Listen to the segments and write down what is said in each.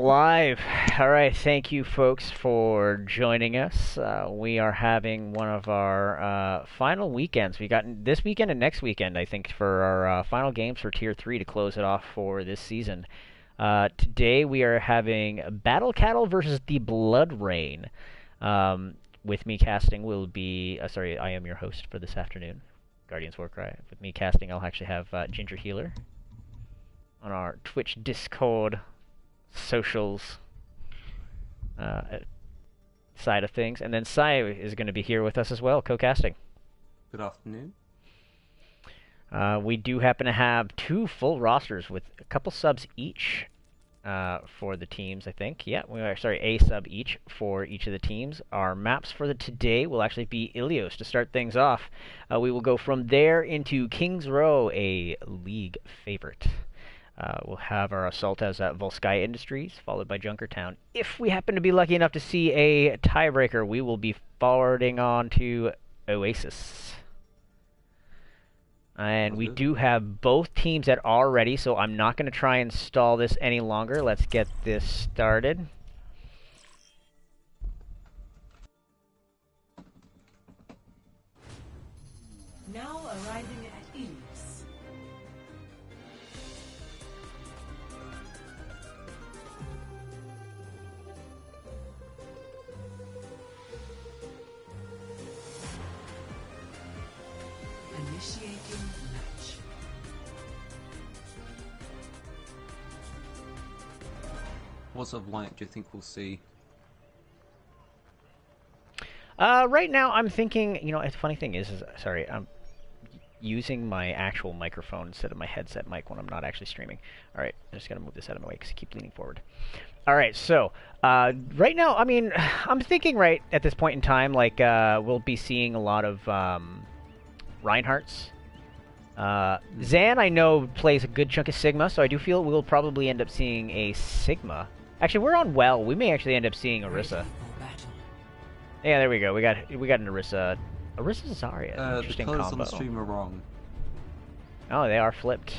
live. All right, thank you folks for joining us. We are having one of our final weekends. We got this weekend and next weekend, I think, for our final games for Tier 3 to close it off for this season. Today we are having Battle Cattle versus the Blood Rain. With me casting will be... sorry, I am your host for this afternoon, Guardians Warcry. With me casting, I'll actually have Ginger Healer on our Twitch Discord socials side of things, and then Sai is going to be here with us as well, co-casting. Good afternoon. We do happen to have two full rosters with a couple subs each for the teams, I think. Yeah, we are, sorry, a sub each for each of the teams. Our maps for today will actually be Ilios to start things off. We will go from there into Kings Row, a league favorite. We'll have our assault as Volskaya Industries, followed by Junkertown. If we happen to be lucky enough to see a tiebreaker, we will be forwarding on to Oasis. And we do have both teams that are ready, so I'm not going to try and stall this any longer. Let's get this started. Now arriving at Ilios. Initiating match. What sort of lineup do you think we'll see? Right now, I'm thinking, you know, the funny thing is sorry, I'm using my actual microphone instead of my headset mic when I'm not actually streaming. All right, I'm just going to move this out of my way because I keep leaning forward. All right, so right now, I mean, I'm thinking right at this point in time, like, we'll be seeing a lot of Reinhardt's. Zan, I know, plays a good chunk of Sigma, so I do feel we'll probably end up seeing a Sigma. Actually, we're on Well. We may actually end up seeing Orisa. Yeah, there we go. We got an Orisa. Orisa Zarya. Interesting the colours combo. on the stream are wrong. Oh, they are flipped.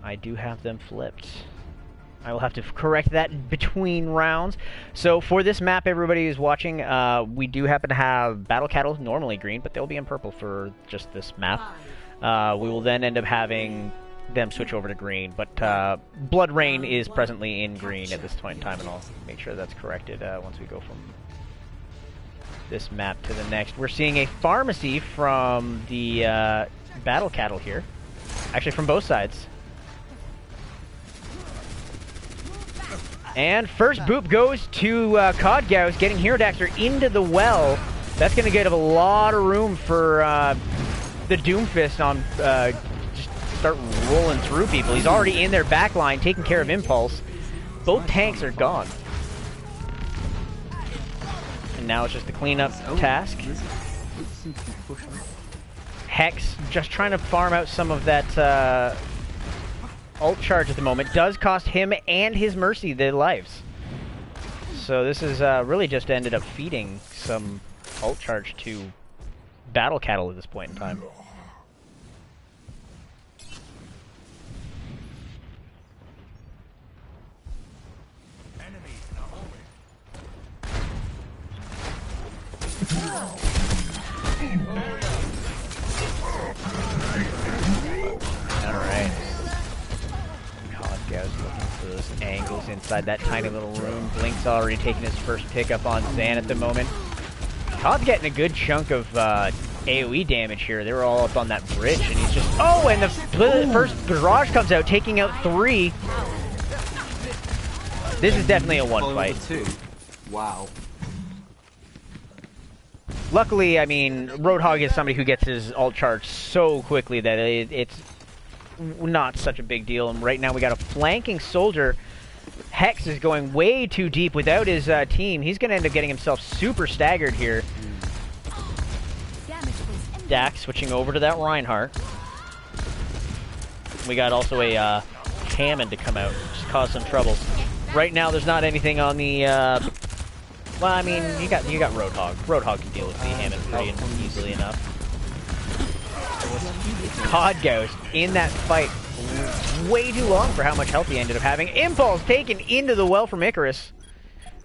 I do have them flipped. I will have to correct that between rounds. So for this map, everybody who's watching, we do happen to have Battle Cattle normally green, but they'll be in purple for just this map. We will then end up having them switch over to green, but Blood Rain is presently in green at this point in time, and I'll make sure that's corrected once we go from this map to the next. We're seeing a pharmacy from the Battle Cattle here. Actually, from both sides. And first boop goes to Codgauss, getting Hierodaxter into the well. That's going to give a lot of room for the Doomfist on just start rolling through people. He's already in their back line, taking care of Impulse. Both tanks are gone. And now it's just the cleanup task. Hex just trying to farm out some of that ult charge at the moment. Does cost him and his Mercy their lives. So this is really just ended up feeding some ult charge to Battle Cattle at this point in time. Alright. Codgauss looking for those angles inside that tiny little room. Blink's already taking his first pickup on Zan at the moment. Cod's getting a good chunk of AoE damage here. They were all up on that bridge, and he's just... Oh, and the first barrage comes out, taking out 3. This is definitely a one fight. Wow. Luckily, I mean, Roadhog is somebody who gets his ult charge so quickly that it's not such a big deal. And right now we got a flanking soldier. Hex is going way too deep without his team. He's going to end up getting himself super staggered here. Dax switching over to that Reinhardt. We got also a Hammond to come out, just cause some trouble. Right now, there's not anything on the. Well, I mean, you got Roadhog. Roadhog can deal with the Hammond pretty easily enough. Codgauss in that fight way too long for how much health he ended up having. Impulse taken into the well from Icarus.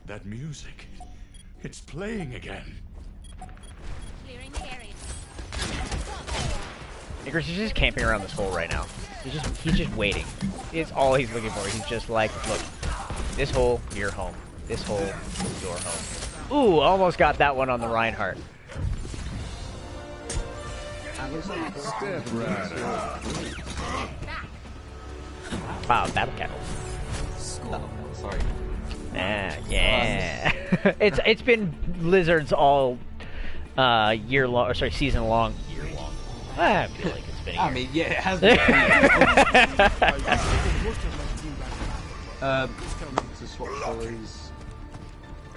That music, it's playing again. Clearing the area. Icarus is just camping around this hole right now. He's just waiting. It's all he's looking for. He's just like, look, this hole, your home. This hole, your home. Ooh, almost got that one on the Reinhardt. Wow, battle cattle. Sorry. Yeah. It's been lizards all year long, or sorry, season long. Year long. I feel like it's been a year. I mean, yeah, it has been. To swap colors.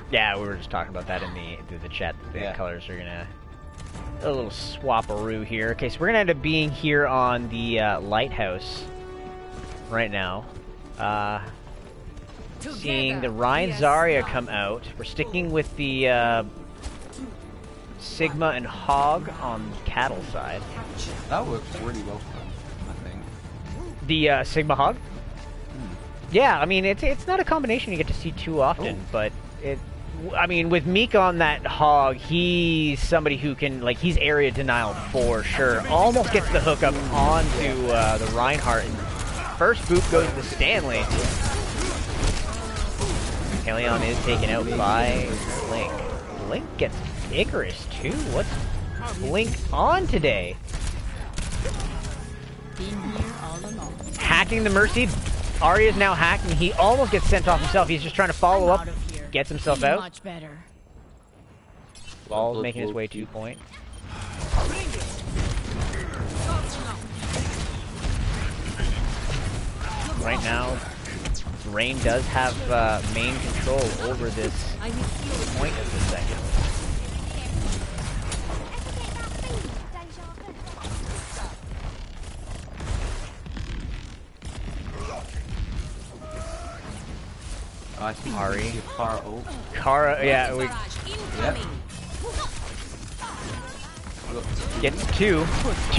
Yeah, we were just talking about that in the chat. The colors are gonna a little swap-a-roo here. Okay, so we're gonna end up being here on the lighthouse right now. Seeing the Ryan Zarya come out. We're sticking with the Sigma and Hog on the cattle side. That works really well for them, I think. The Sigma Hog? Yeah, I mean, it's not a combination you get to see too often, but I mean, with Meek on that Hog, he's somebody who can, like, he's area denial for sure. Almost gets the hookup onto the Reinhardt. First boot goes to Stanley. Helion is taken out by Blink. Blink gets Icarus too. What's Blink on today? Been here all along. Hacking the Mercy. Arya's now hacked, and he almost gets sent off himself. He's just trying to follow up. Gets himself out. Much better. Ball's making his way to point. Right now, Rain does have main control over this point at this second. I think Ari. Kara ult. Kara, yeah, we gets two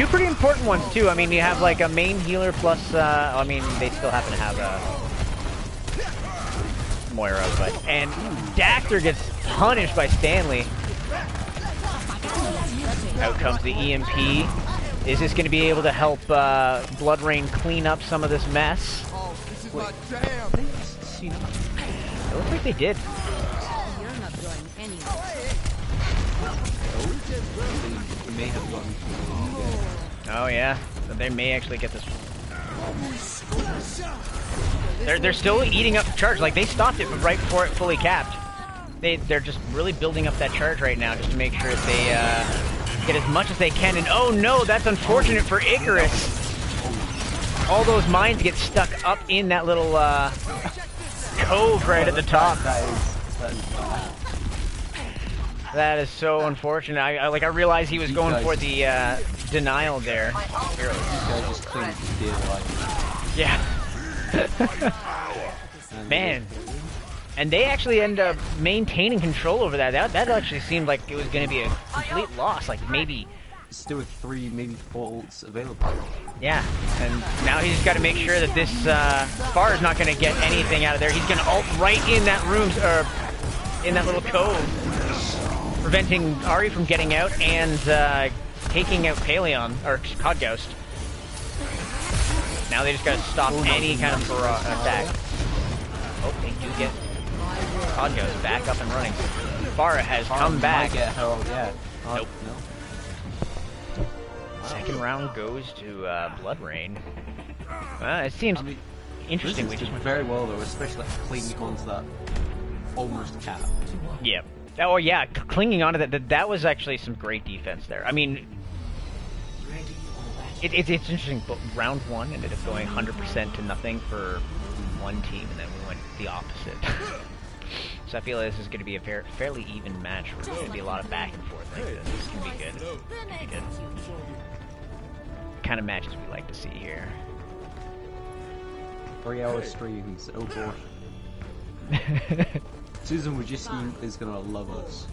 pretty important ones too. I mean, you have like a main healer plus, I mean, they still happen to have a Moira, but, and Daxter gets punished by Stanley. Out comes the EMP. Is this going to be able to help Blood Rain clean up some of this mess? It looks like they did. You're not going anywhere. They may have gotten. Oh yeah, so they may actually get this. They're still eating up the charge. Like, they stopped it right before it fully capped. They're just really building up that charge right now just to make sure that they get as much as they can. And oh no, that's unfortunate for Icarus. All those mines get stuck up in that little cove right at the top. That is so unfortunate. I realized he was going for the denial there. Yeah. Man. And they actually end up maintaining control over that. That actually seemed like it was going to be a complete loss. Like, maybe... Still with 3, maybe 4 ults available. Yeah, and now he's got to make sure that this Spar is not going to get anything out of there. He's going to ult right in that room, or in that little cove, preventing Ari from getting out and taking out Paleon, or Codghost. Now they just got to stop any kind of attack. Oh, they do get Codghost back up and running. Spar has come back. Nope. No. Second round goes to Blood Rain. It seems interesting. We just went very well though, especially clinging onto that almost cap. Yeah. Oh yeah, clinging onto that. That was actually some great defense there. I mean, it's interesting. But round one ended up going 100% to nothing for one team, and then we went the opposite. So I feel like this is going to be a fairly even match. There's going to be a lot of back and forth like this. This can be good. Can be good. Kind of matches we like to see here. 3-hour streams, oh boy. Susan Wojcicki is gonna love us.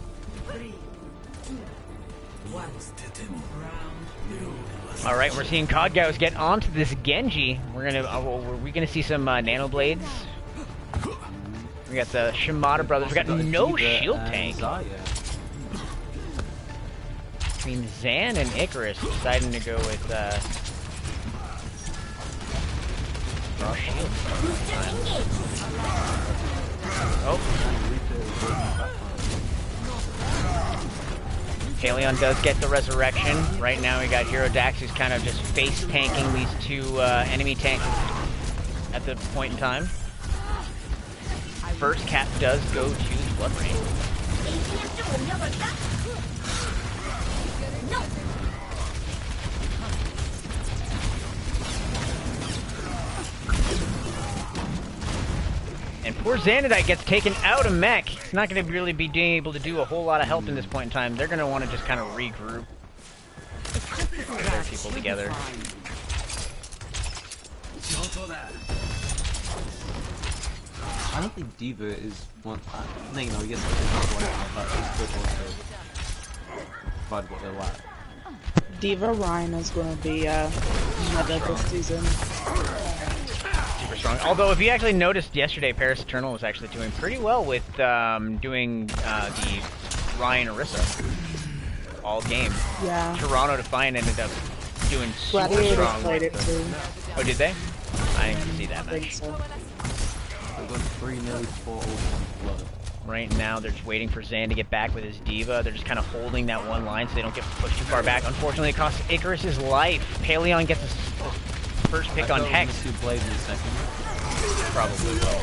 All right, we're seeing Kodgaus get onto this Genji. We're gonna see some nano blades. We got the Shimada brothers. We got no shield tank. Between Zan and Icarus deciding to go with no shield. Oh. Paleon does get the resurrection. Right now we got Hero Dax who's kind of just face tanking these two enemy tanks at the point in time. First cap does go to Blood Rain. And poor Xanadite gets taken out of mech. He's not going to really be able to do a whole lot of help in this point in time. They're going to want to just kind of regroup. Get their people together. I don't think Diva is one. No, I guess it's not one, but it's good also. Provide what they lack. Diva Ryan is going to be another this season. Super strong. Although, if you actually noticed yesterday, Paris Eternal was actually doing pretty well with doing the Ryan Orisa all game. Yeah. Toronto Defiant ended up doing super Gladiators strong. played it too. Oh, did they? I didn't see that I think much. so. I've got 3 nearly 4 all blood. Right now, they're just waiting for Zan to get back with his Diva. They're just kind of holding that one line so they don't get pushed too far back. Unfortunately, it costs Icarus' life. Paleon gets his first pick on Hex. Blade in a second. Probably will.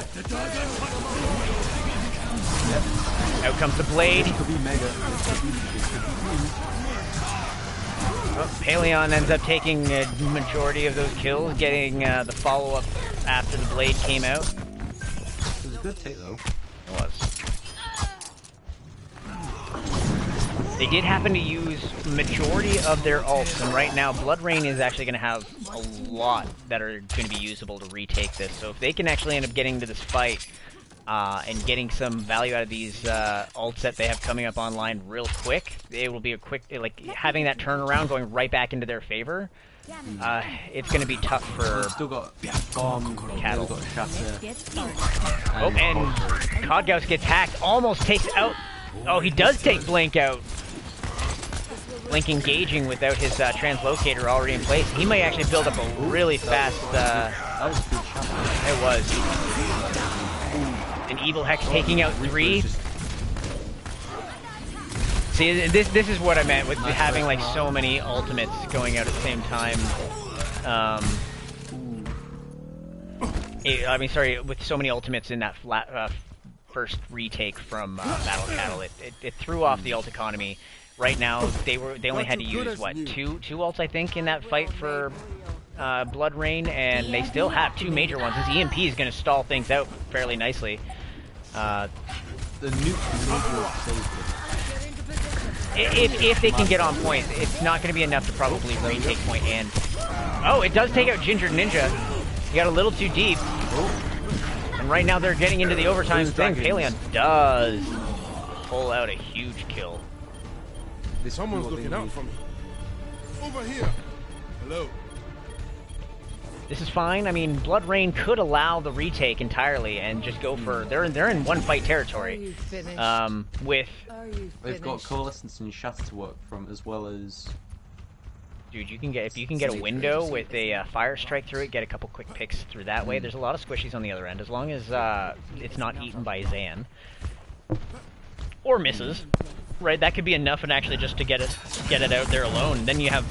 Yep. Out comes the blade. It could be mega. Oh, Paleon ends up taking a majority of those kills, getting the follow-up after the blade came out. It was a good take though. It was. They did happen to use majority of their ults, and right now Blood Rain is actually going to have a lot that are going to be usable to retake this. So if they can actually end up getting to this fight and getting some value out of these ults that they have coming up online real quick, it will be a quick, like having that turnaround going right back into their favor. It's going to be tough for Still got bomb, Cattle. got Shatter. Oh, and Kodgaus gets hacked, almost takes out. Oh, he does take Blink out. Blink engaging without his translocator already in place. He might actually build up a really fast. That was a good shot. It was. An Evil Hex taking out 3. See, this is what I meant with having like so many ultimates going out at the same time. I mean, sorry, with so many ultimates in that first retake from Battle Cattle, it threw off the ult economy. Right now, they only had to use what two ults I think in that fight for Blood Rain, and they still have 2 major ones. This EMP is going to stall things out fairly nicely. The nuke If they can get on point, it's not going to be enough to probably retake point. And oh, it does take out Ginger Ninja. He got a little too deep. And right now they're getting into the overtime thing. Paleon does pull out a huge kill. Someone's looking out for me. Over here. Hello. This is fine. I mean, Blood Rain could allow the retake entirely and just go for they're in one fight territory. With They've got Coalescence and Shatter to work from, as well as. Dude, if you can get a window with a fire strike through it, get a couple quick picks through that way. There's a lot of squishies on the other end, as long as it's not eaten by Zan or misses. Right, that could be enough, and actually just to get it out there alone. Then you have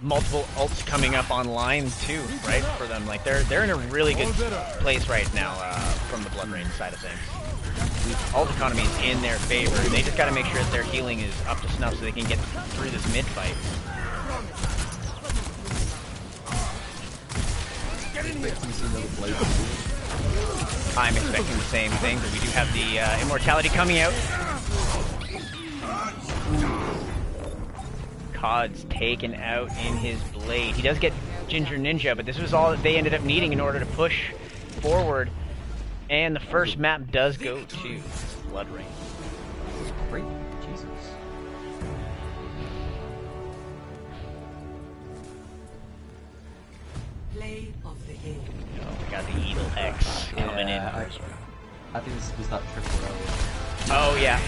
multiple ults coming up online too, right? For them, like they're in a really good place right now from the Blood Rain side of things. Ult economy is in their favor. They just got to make sure that their healing is up to snuff so they can get through this mid fight. I'm expecting the same thing, but we do have the immortality coming out. Cod's taken out in his blade. He does get Ginger Ninja, but this was all that they ended up needing in order to push forward. And the first map does go to Blood Rain. Great, Jesus. Play of the game. Oh, we got the Evil Hex coming in. I think this was that triple earlier. Oh, yeah.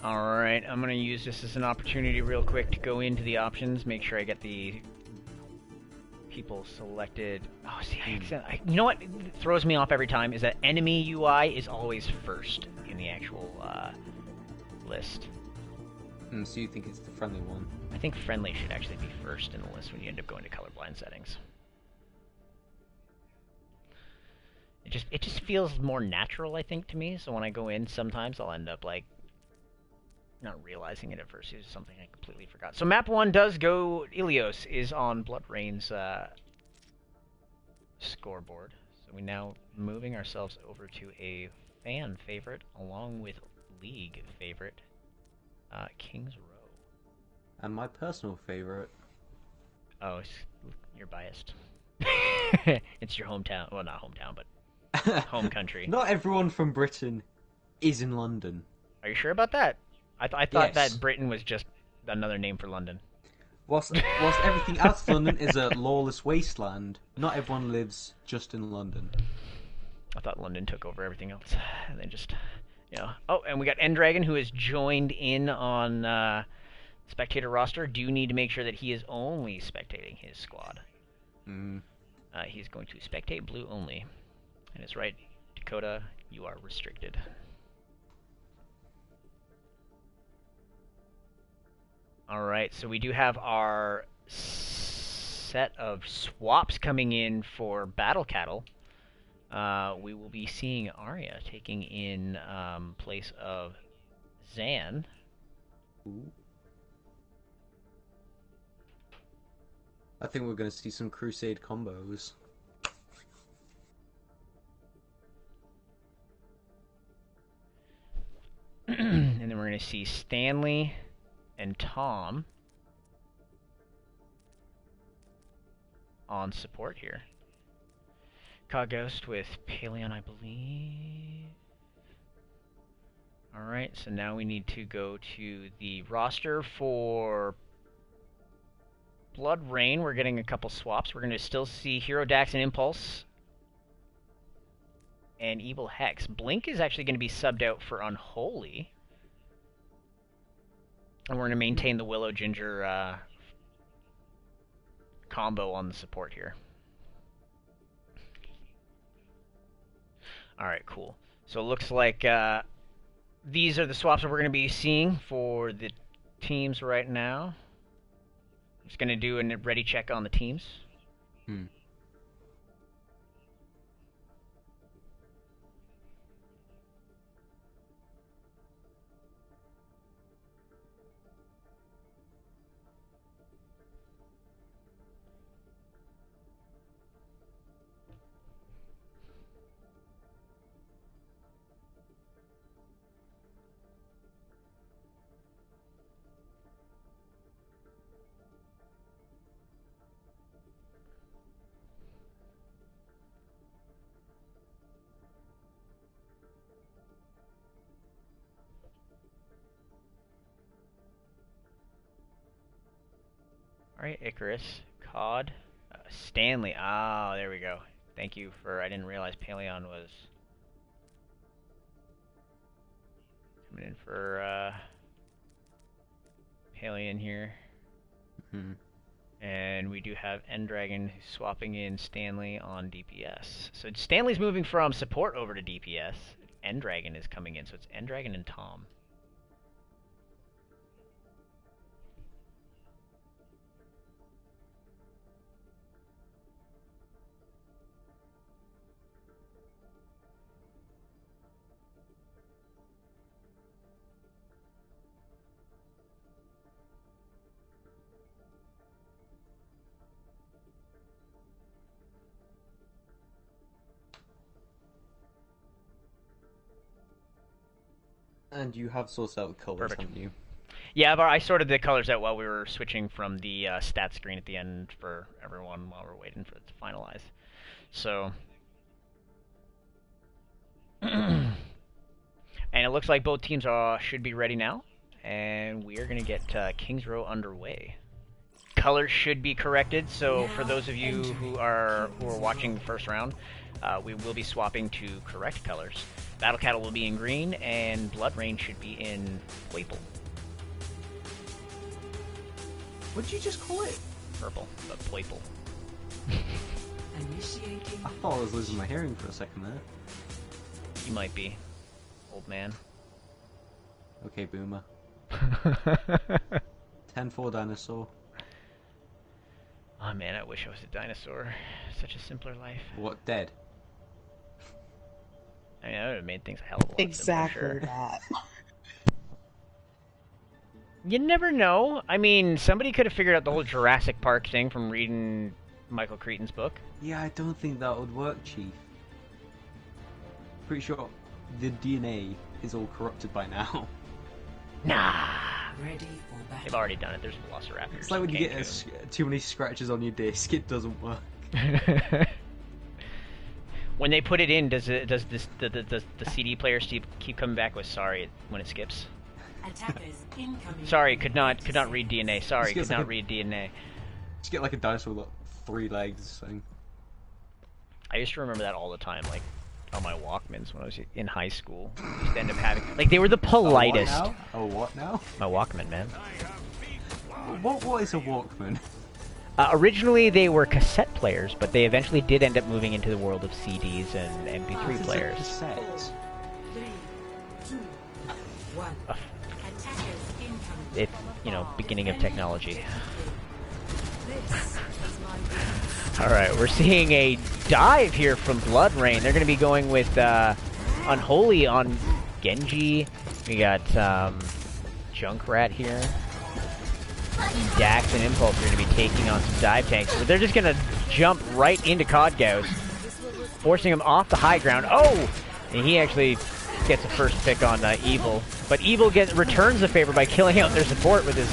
Alright, I'm gonna use this as an opportunity real quick to go into the options, make sure I get the people selected. Oh, see, you know what throws me off every time is that enemy UI is always first in the actual list. So you think it's the friendly one? I think friendly should actually be first in the list when you end up going to colorblind settings. It just feels more natural, I think, to me. So when I go in, sometimes I'll end up like not realizing it at first. It was something I completely forgot. So map 1 does go. Ilios is on Blood Rain's scoreboard. So we now moving ourselves over to a fan favorite along with league favorite, King's Row. And my personal favorite. Oh, you're biased. It's your hometown. Well, not hometown, but home country. Not everyone from Britain is in London. Are you sure about that? I thought Yes. that Britain was just another name for London. Whilst everything else of London is a lawless wasteland, not everyone lives just in London. I thought London took over everything else, and then just, you know. Oh, and we got Endragon, who has joined in on spectator roster. Do need to make sure that he is only spectating his squad. He's going to spectate blue only, and it's right, Dakota. You are restricted. Alright, so we do have our set of swaps coming in for Battle Cattle. We will be seeing Arya taking in place of Zan. Ooh. I think we're going to see some Crusade combos. And then we're going to see Stanley and Tom on support here. Ghost with Paleon, I believe. Alright, so now we need to go to the roster for Blood Rain. We're getting a couple swaps. We're going to still see Hero Dax and Impulse and Evil Hex. Blink is actually going to be subbed out for Unholy. And we're going to maintain the Willow Ginger combo on the support here. Alright, cool. So it looks like these are the swaps that we're going to be seeing for the teams right now. I'm just going to do a ready check on the teams. Alright, Icarus, COD, Stanley. Ah, there we go. Thank you for, I didn't realize Paleon was coming in for Paleon here. And we do have Endragon swapping in Stanley on DPS. So Stanley's moving from support over to DPS. Endragon is coming in, so it's Endragon and Tom. And you have sorted out the colours, Perfect. haven't you? Yeah, but I sorted the colors out while we were switching from the stat screen at the end for everyone while we're waiting for it to finalize. So, and it looks like both teams should be ready now, and we are going to get King's Row underway. Colors should be corrected, so for those of you who are watching the first round, we will be swapping to correct colors. Battle Cattle will be in green, and Blood Rain should be in purple. What did you just call it? Purple, but purple. Initiating. I thought I was losing my hearing for a second there. You might be, old man. Okay, boomer. 10-4 dinosaur. Oh man, I wish I was a dinosaur. Such a simpler life. What, dead? I mean, that would have made things a hell of a lot Exactly simpler, sure. that. You never know. I mean, somebody could have figured out the whole Jurassic Park thing from reading Michael Crichton's book. Yeah, I don't think that would work, Chief. Pretty sure the DNA is all corrupted by now. Nah. Ready for battle. They've already done it. There's Velociraptors. It's like when you get too many scratches on your disc, it doesn't work. When they put it in, does the CD player keep coming back with sorry when it skips? Attackers incoming. Sorry, could not read DNA. Sorry, Just could like not read DNA. Just get like a dinosaur with like 3 legs thing. I used to remember that all the time, like on my Walkmans when I was in high school. I used to end up having like they were the politest. Oh, what now? My Walkman, man. What is a Walkman? Originally, they were cassette players, but they eventually did end up moving into the world of CDs and MP3 players. Cassettes. 3, 2, 1. Attackers incoming. It, you know, beginning of technology. All right, we're seeing a dive here from Blood Rain. They're going to be going with Unholy on Genji. We got Junkrat here. Dax and Impulse are going to be taking on some dive tanks, but they're just going to jump right into Codgauss, forcing him off the high ground. Oh! And he actually gets a first pick on Evil, but Evil returns the favor by killing out their support with his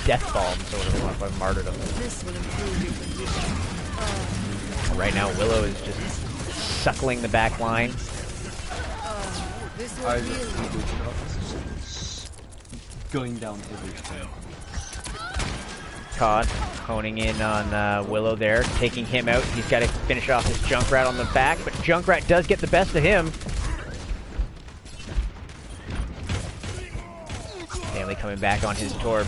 death bombs, or whatever they want to martyrdom. Right now, Willow is just suckling the back line. Going down everything. Cod honing in on Willow there, taking him out. He's got to finish off his Junkrat on the back, but Junkrat does get the best of him. Stanley coming back on his Torb.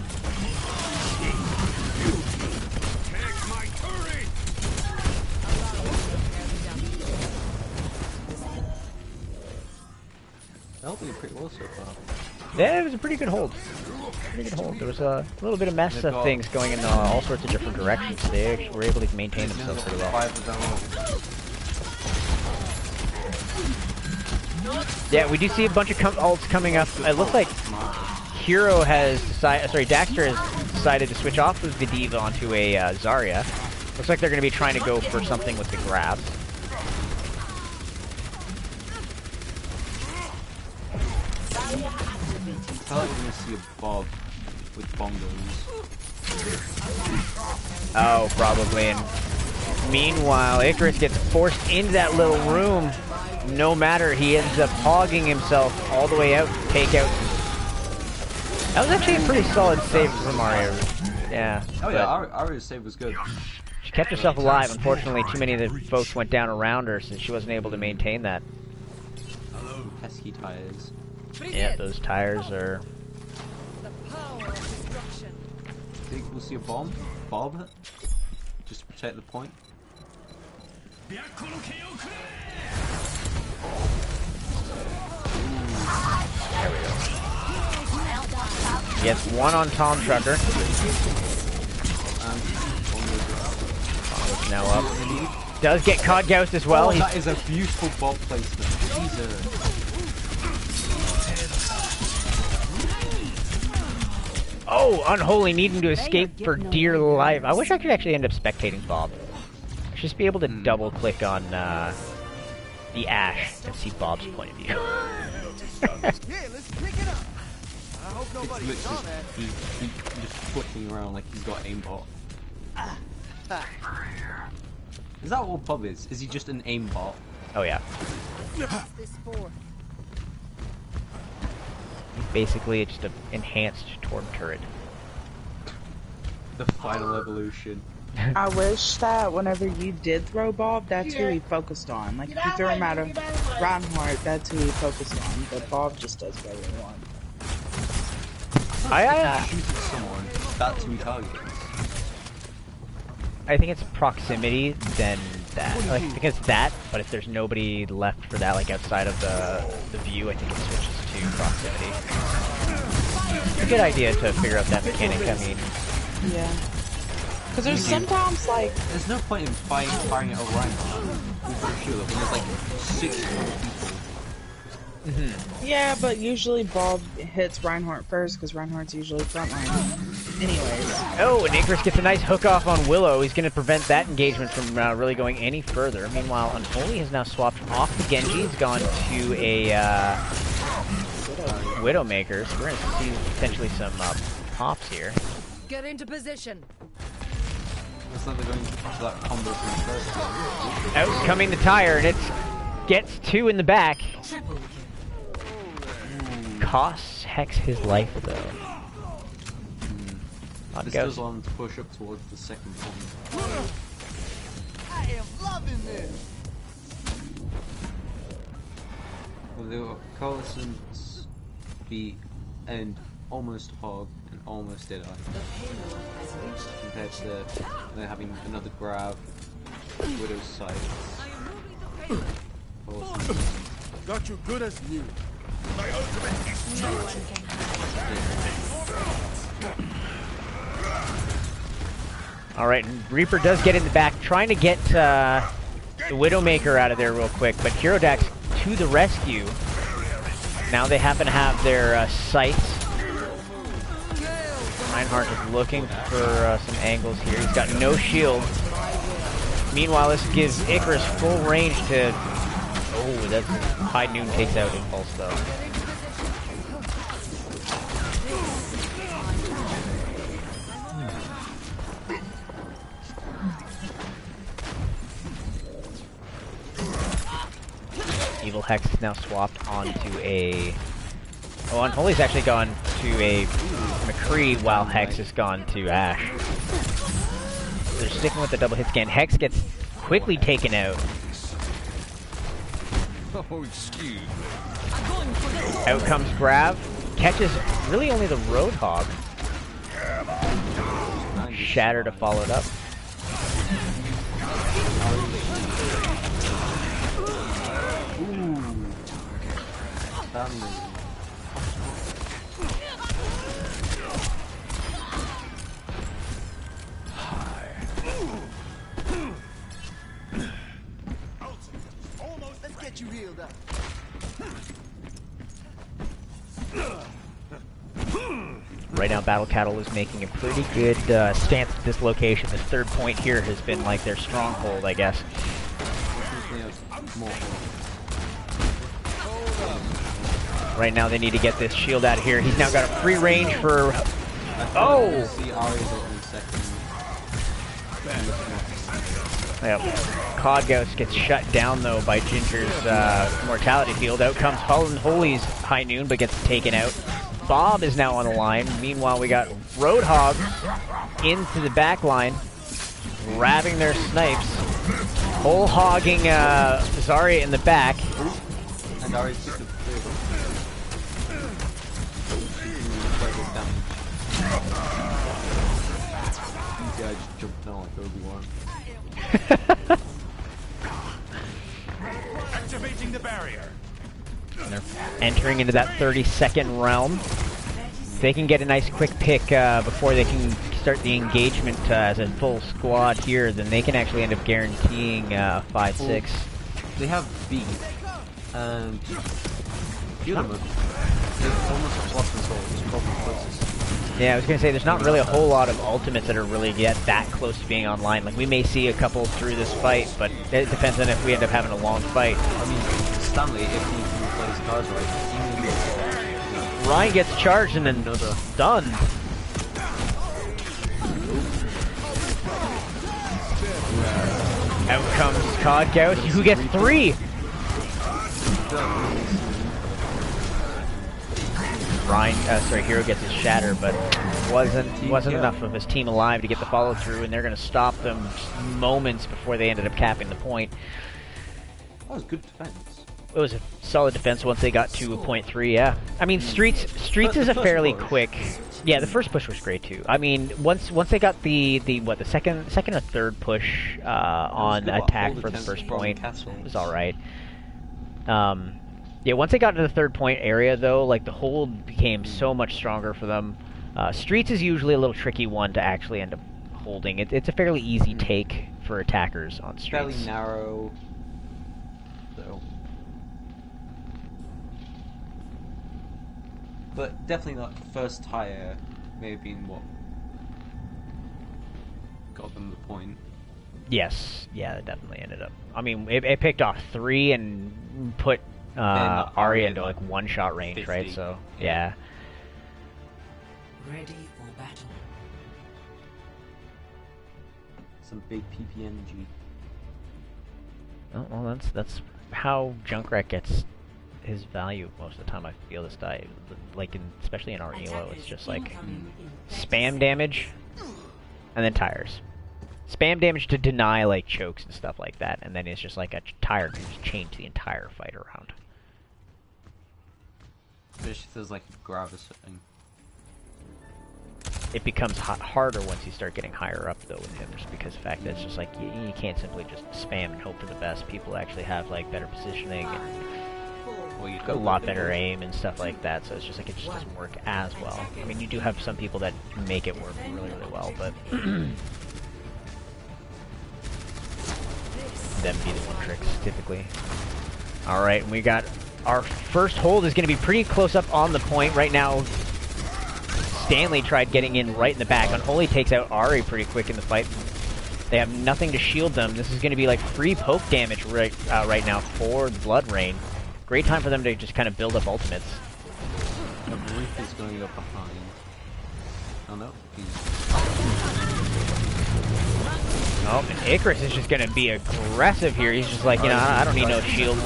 That helped me pretty well so far. Yeah, it was a pretty good hold. Pretty good hold. There was a little bit of mess of things going in all sorts of different directions. They actually were able to maintain themselves pretty well. Yeah, we do see a bunch of ults coming up. It looks like Hero has decided, Daxter has decided to switch off of the D.Va onto a Zarya. Looks like they're going to be trying to go for something with the grabs. I thought we were going to see a Bob with bongos. Oh, probably. And meanwhile, Icarus gets forced into that little room. No matter, he ends up hogging himself all the way out to take out. That was actually a pretty solid save from Mario. Yeah. Oh yeah, Aria's save was good. She kept herself alive. Unfortunately, too many of the folks went down around her since she wasn't able to maintain that. Pesky tires. Yeah, those tires are... Think we'll see a bomb? Bob? Just to protect the point? There we go. Gets one on Tom Trucker. Bongo's now up. Does get Codgauss as well. Oh, that is a beautiful Bob placement. Jesus. Oh, Unholy needing to escape for dear life. I wish I could actually end up spectating Bob. Just be able to double click on the Ash and see Bob's point of view. literally he just flicking around like he's got aimbot. Is that what Bob is? Is he just an aimbot? Oh yeah. This for? Basically, it's just an enhanced torp turret. The final evolution. I wish that whenever you did throw Bob, that's who he focused on. Like, if you threw him out of Reinhardt, that's who he focused on. But Bob just does whatever he wants. Shooting someone, that's who he targets. I think it's proximity than that. Like, I think it's that, but if there's nobody left for that, like outside of the view, I think it switches to proximity. It's a good idea to figure out that mechanic. I mean, yeah. Because there's sometimes like there's no point in firing at a Reinhardt with a shield when there's like 6 more people. yeah, but usually Bob hits Reinhardt first because Reinhardt's usually frontline. Anyways. oh, and Icarus gets a nice hook off on Willow. He's going to prevent that engagement from really going any further. Meanwhile, Unholy has now swapped off the Genji. He's gone to a Widowmaker. So we're going to see potentially some pops here. Get into position. Looks like they're going to that combo from the first game. Out coming the tire, and it gets 2 in the back. Triple kill. Costs Hex his life, though. On This goes. goes on to push up towards the second point. I am loving this. Well, they were Carlson's beat and almost hog and almost did I. The payload has reached Compared to they're having another grab, Widow's sight. Got you good as new. My ultimate is Alright, and Reaper does get in the back, trying to get the Widowmaker out of there real quick, but Hirodax to the rescue. Now they happen to have their sights. Reinhardt is looking for some angles here. He's got no shield. Meanwhile, this gives Icarus full range to... Oh, that's High Noon takes out Impulse, though. Evil Hex is now swapped onto a... Oh, Unholy's actually gone to a McCree while Hex has gone to Ashe. They're sticking with the double hit scan. Hex gets quickly taken out. Oh, excuse me. Out comes Grav. Catches really only the Roadhog. Shatter to follow it up. Almost. Let's get you healed up. Right now, Battle Cattle is making a pretty good stance at this location. This third point here has been like their stronghold, I guess. Right now, they need to get this shield out of here. He's now got a free range for... Oh! Yep. Cod Ghost gets shut down, though, by Ginger's Mortality Field. Out comes Holy's High Noon, but gets taken out. Bob is now on the line. Meanwhile, we got Roadhog into the back line, grabbing their snipes. Whole hogging Zarya in the back. And Ari's just a These guys jumped down like Obi-Wan. Activating the barrier. And they're entering into that 30-second realm. If they can get a nice quick pick before they can start the engagement as a full squad here, then they can actually end up guaranteeing 5-6. They have B, and few of them have almost lost control. It's probably closest. Yeah, I was going to say, there's not really a whole lot of ultimates that are really yet that close to being online. Like, we may see a couple through this fight, but it depends on if we end up having a long fight. I mean, Stanley, if he plays cards right, Ryan gets charged and then stunned. Out comes Codgouse, who gets 3! Hero gets his shatter, but wasn't enough of his team alive to get the follow through, and they're going to stop them moments before they ended up capping the point. That was good defense. It was a solid defense once they got to a point 3. Yeah, I mean Streets is a fairly quick. Yeah, the first push was great too. I mean, once they got the second or third push on attack for the first point, it was all right. Yeah, once they got to the third point area, though, like, the hold became so much stronger for them. Streets is usually a little tricky one to actually end up holding. It's a fairly easy take for attackers on Streets. Fairly narrow, so. But definitely that first tire may have been what got them the point. Yes, yeah, it definitely ended up. I mean, it picked off 3 and put Arya into like one-shot range, 50. right? So yeah. Ready for battle. Some big PP energy. Oh, well, that's how Junkrat gets his value most of the time. I feel this die, like especially in our elo, it's just like spam damage and then tires. Spam damage to deny like chokes and stuff like that, and then it's just like a tire can just change the entire fight around. Especially if there's like Gravis thing. It becomes harder once you start getting higher up though with him, just because of the fact that it's just like you can't simply just spam and hope for the best. People actually have like better positioning and a lot better aim and stuff like that, so it's just like it just doesn't work as well. I mean, you do have some people that make it work really, really well, but them be the one tricks typically. All right, and we got our first hold is going to be pretty close up on the point right now. Stanley tried getting in right in the back. Unholy takes out Ari pretty quick in the fight. They have nothing to shield them. This is going to be like free poke damage right now for Blood Rain. Great time for them to just kind of build up ultimates. The Reef is going up behind. Oh no, Oh, and Icarus is just going to be aggressive here. He's just like, you know, I don't need no shield.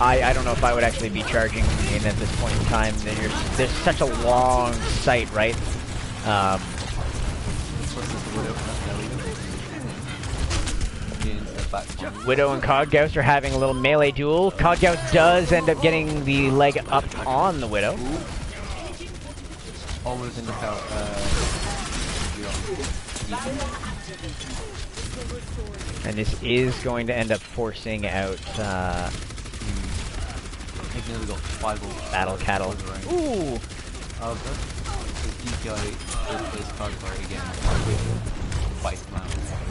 I don't know if I would actually be charging in at this point in time. There's such a long sight, right? Widow and Codgouse are having a little melee duel. Codgouse does end up getting the leg up on the Widow. Almost in the power. And this is going to end up forcing out We got 5 Battle Cattle. Ooh!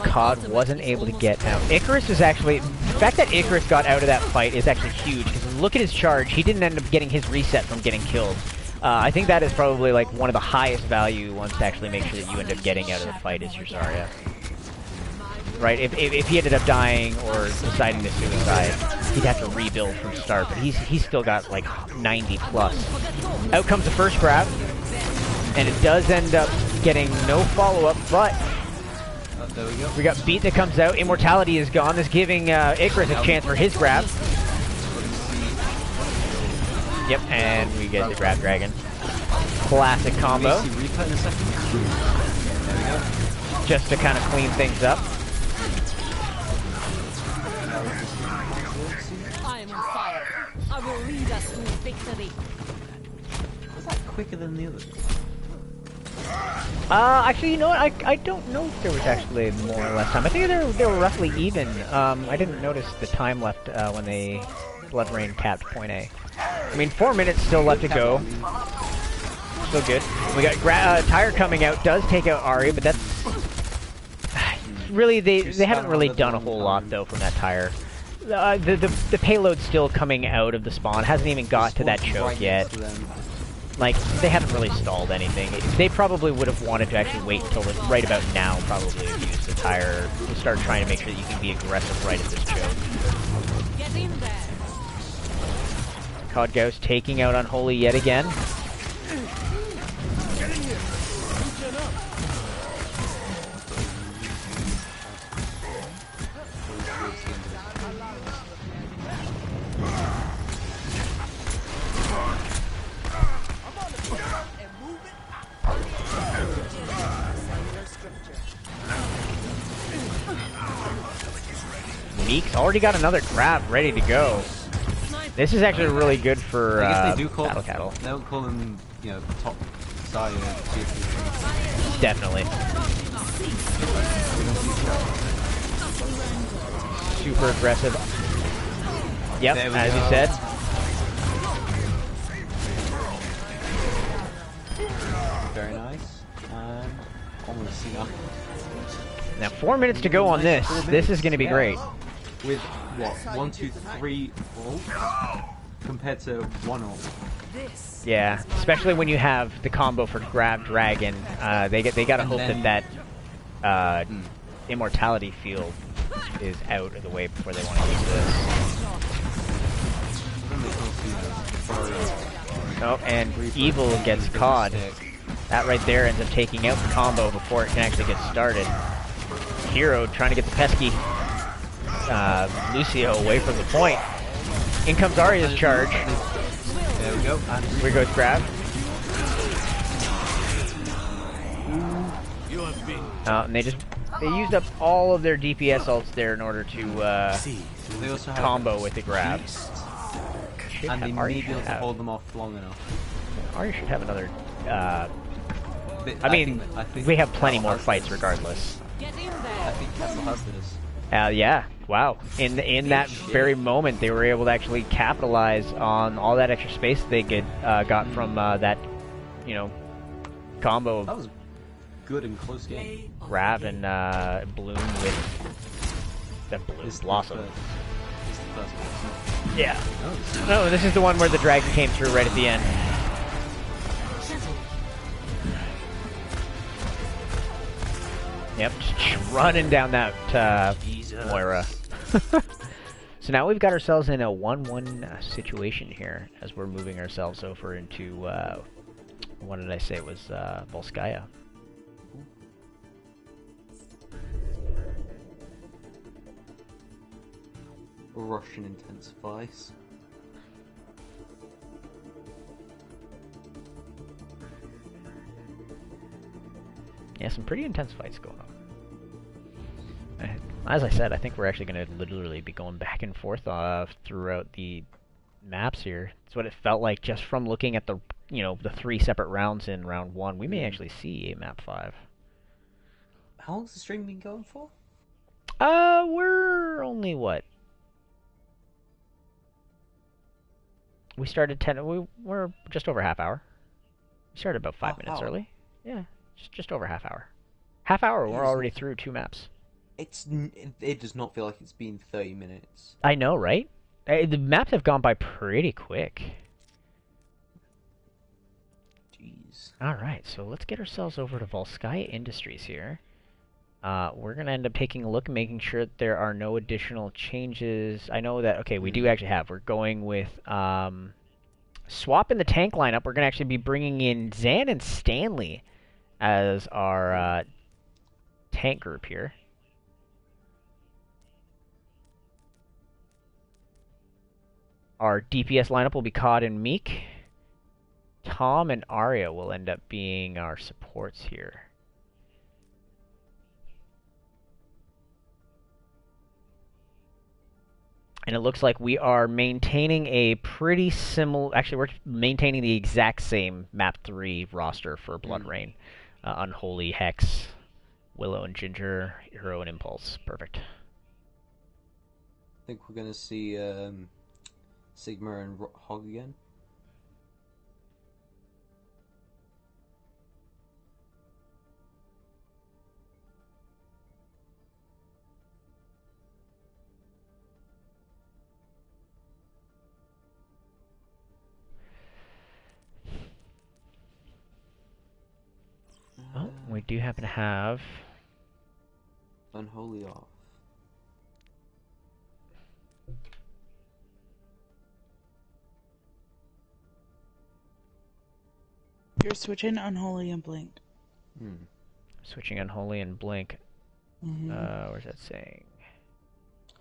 COD wasn't able to get out. Icarus is actually... The fact that Icarus got out of that fight is actually huge, because look at his charge. He didn't end up getting his reset from getting killed. I think that is probably like one of the highest value ones to actually make sure that you end up getting out of the fight is your Zarya. Right, if he ended up dying or deciding to suicide, he'd have to rebuild from start, but he's still got like 90 plus. Out comes the first grab, and it does end up getting no follow-up, but there we go. We got Beat that comes out. Immortality is gone. This giving Icarus a chance for his grab. Yep, and we get the grab dragon. Classic combo. Just to kind of clean things up. I am on fire. I will lead us to victory. Was that quicker than the others? Actually, you know what? I don't know if there was actually more or less time. I think they were roughly even. I didn't notice the time left when they Blood Rain capped point A. I mean, 4 minutes still left to go. Still good. We got Tire coming out. Does take out Ari, but that's really they haven't really done a whole lot though from that Tire. The payload's still coming out of the spawn. Hasn't even got to that choke yet. Like, they haven't really stalled anything. They probably would have wanted to actually wait until right about now, probably, to use the Tire to start trying to make sure that you can be aggressive right at this choke. Get in there. COD Gauss taking out Unholy yet again. Meek's already got another grab ready to go. This is actually really good for I guess they do call Battle Cattle. They don't call them, you know, top sire GFP. Definitely. Super aggressive. Yep, There we as go. you said. Very nice. And almost see now. Now 4 minutes to go on this. This is going to be great. With what? 1, 2, 3 ult compared to 1 ult. Yeah, especially when you have the combo for grab dragon. They gotta hope that immortality field is out of the way before they want to use this. Oh, and Evil gets caught. That right there ends up taking out the combo before it can actually get started. Hero trying to get the pesky Lucio away from the point. In comes Arya's charge. There we go. And Here goes grab. And they used up all of their DPS ults there in order to they also have combo with the grab. and they may be able to hold them off long enough. Arya should have another. I think we have plenty more fights regardless. I think Castle has this. Yeah. Wow. In that very moment, they were able to actually capitalize on all that extra space they got from that, combo. That was good and close game. Grab and Bloom with that Bloom Blossom. This is the first one. Yeah. No, this is the one where the dragon came through right at the end. Yep, just running down that Moira. So now we've got ourselves in a 1-1 situation here as we're moving ourselves over into, what did I say it was, Volskaya. Russian intensifies. Yeah, some pretty intense fights going on. As I said, I think we're actually going to literally be going back and forth throughout the maps here. It's what it felt like just from looking at the 3 separate rounds in round 1. We may actually see a map 5. How long's the stream been going for? We're only what? We started 10. We're just over half hour. We started about 5 minutes early. Yeah, just over half hour. Half hour. We're already through 2 maps. It does not feel like it's been 30 minutes. I know, right? The maps have gone by pretty quick. Jeez. Alright, so let's get ourselves over to Volskaya Industries here. We're going to end up taking a look and making sure that there are no additional changes. I know that, okay, we do actually have. We're going with swap in the tank lineup. We're going to actually be bringing in Zan and Stanley as our tank group here. Our DPS lineup will be COD and Meek. Tom and Arya will end up being our supports here. And it looks like we are maintaining a pretty similar... Actually, we're maintaining the exact same Map 3 roster for Blood Rain. Unholy, Hex, Willow and Ginger, Hero and Impulse. Perfect. I think we're going to see Sigma and Hog again. Oh, we do happen to have... Unholy off. You're switching Unholy and Blink. Switching Unholy and Blink. Where's that saying?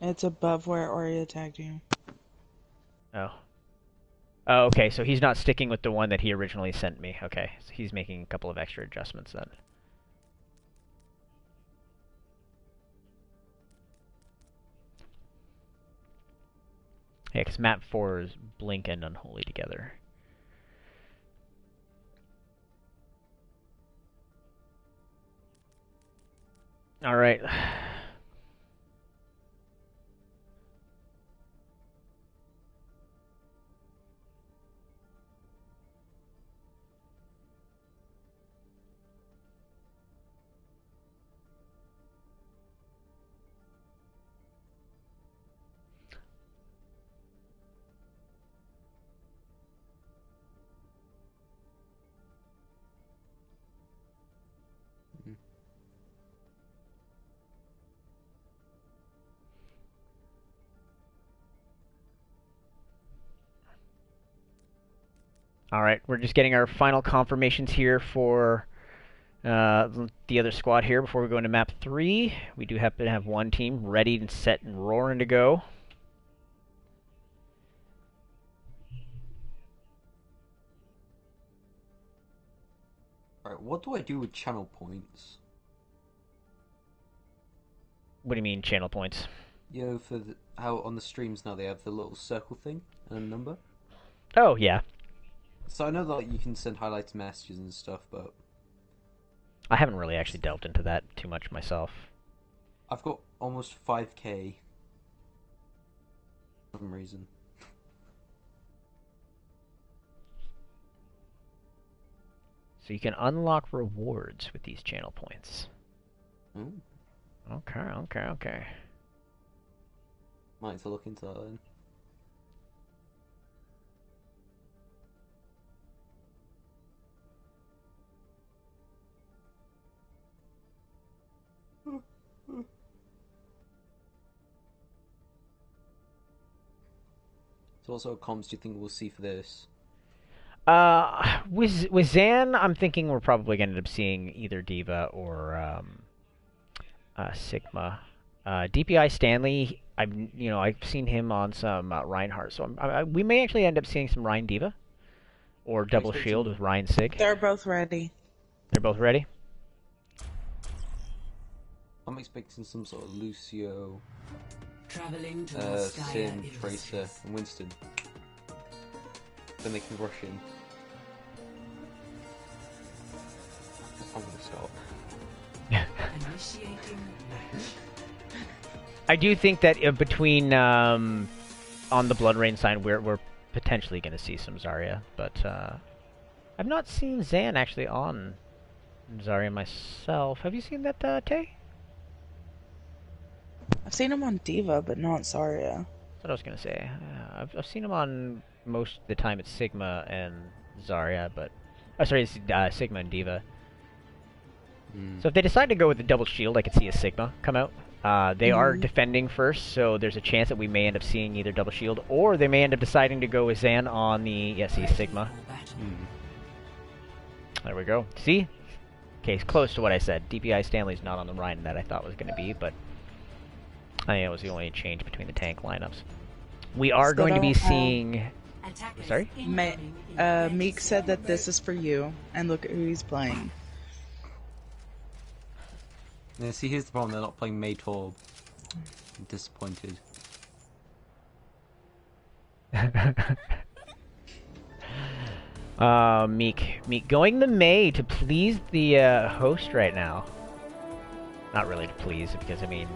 It's above where Arya tagged you. Oh. Oh, okay, so he's not sticking with the one that he originally sent me. Okay, so he's making a couple of extra adjustments then. Yeah, because map 4 is Blink and Unholy together. Alright. Alright, we're just getting our final confirmations here for the other squad here before we go into map 3. We do happen to have one team ready and set and roaring to go. Alright, what do I do with channel points? What do you mean, channel points? You know, for how on the streams now they have the little circle thing and a number? Oh, yeah. So I know that you can send highlighted messages and stuff, but I haven't really actually delved into that too much myself. I've got almost 5k for some reason. So you can unlock rewards with these channel points. Ooh. Okay. Might as well look into that then. So what sort of comms do you think we'll see for this? With Zan, I'm thinking we're probably going to end up seeing either Diva or Sigma. DPI Stanley, I've seen him on some Reinhardt, so we may actually end up seeing some Ryan Diva or double shield with Ryan Sig. They're both ready. They're both ready. I'm expecting some sort of Lucio, Traveling to Sin, Tracer, and Winston. Then they can rush in. I'm gonna stop. Initiating match. I do think that between on the Blood Rain side, we're potentially going to see some Zarya, but I've not seen Zan actually on Zarya myself. Have you seen that, Tay? I've seen him on Diva, but not Zarya. That's what I was going to say. I've seen him on most of the time it's Sigma and Zarya, but it's Sigma and Diva. So if they decide to go with the double shield, I could see a Sigma come out. They are defending first, so there's a chance that we may end up seeing either double shield, or they may end up deciding to go with Zan on the Sigma. There we go. See? Okay, it's close to what I said. DPI Stanley's not on the Rhine that I thought was going to be, but I think it was the only change between the tank lineups. We are going to be seeing... Sorry? Meek said that this is for you, and look at who he's playing. Yeah, see, here's the problem, they're not playing Maytorb. I'm disappointed. Meek going the May to please the host right now. Not really to please, because I mean,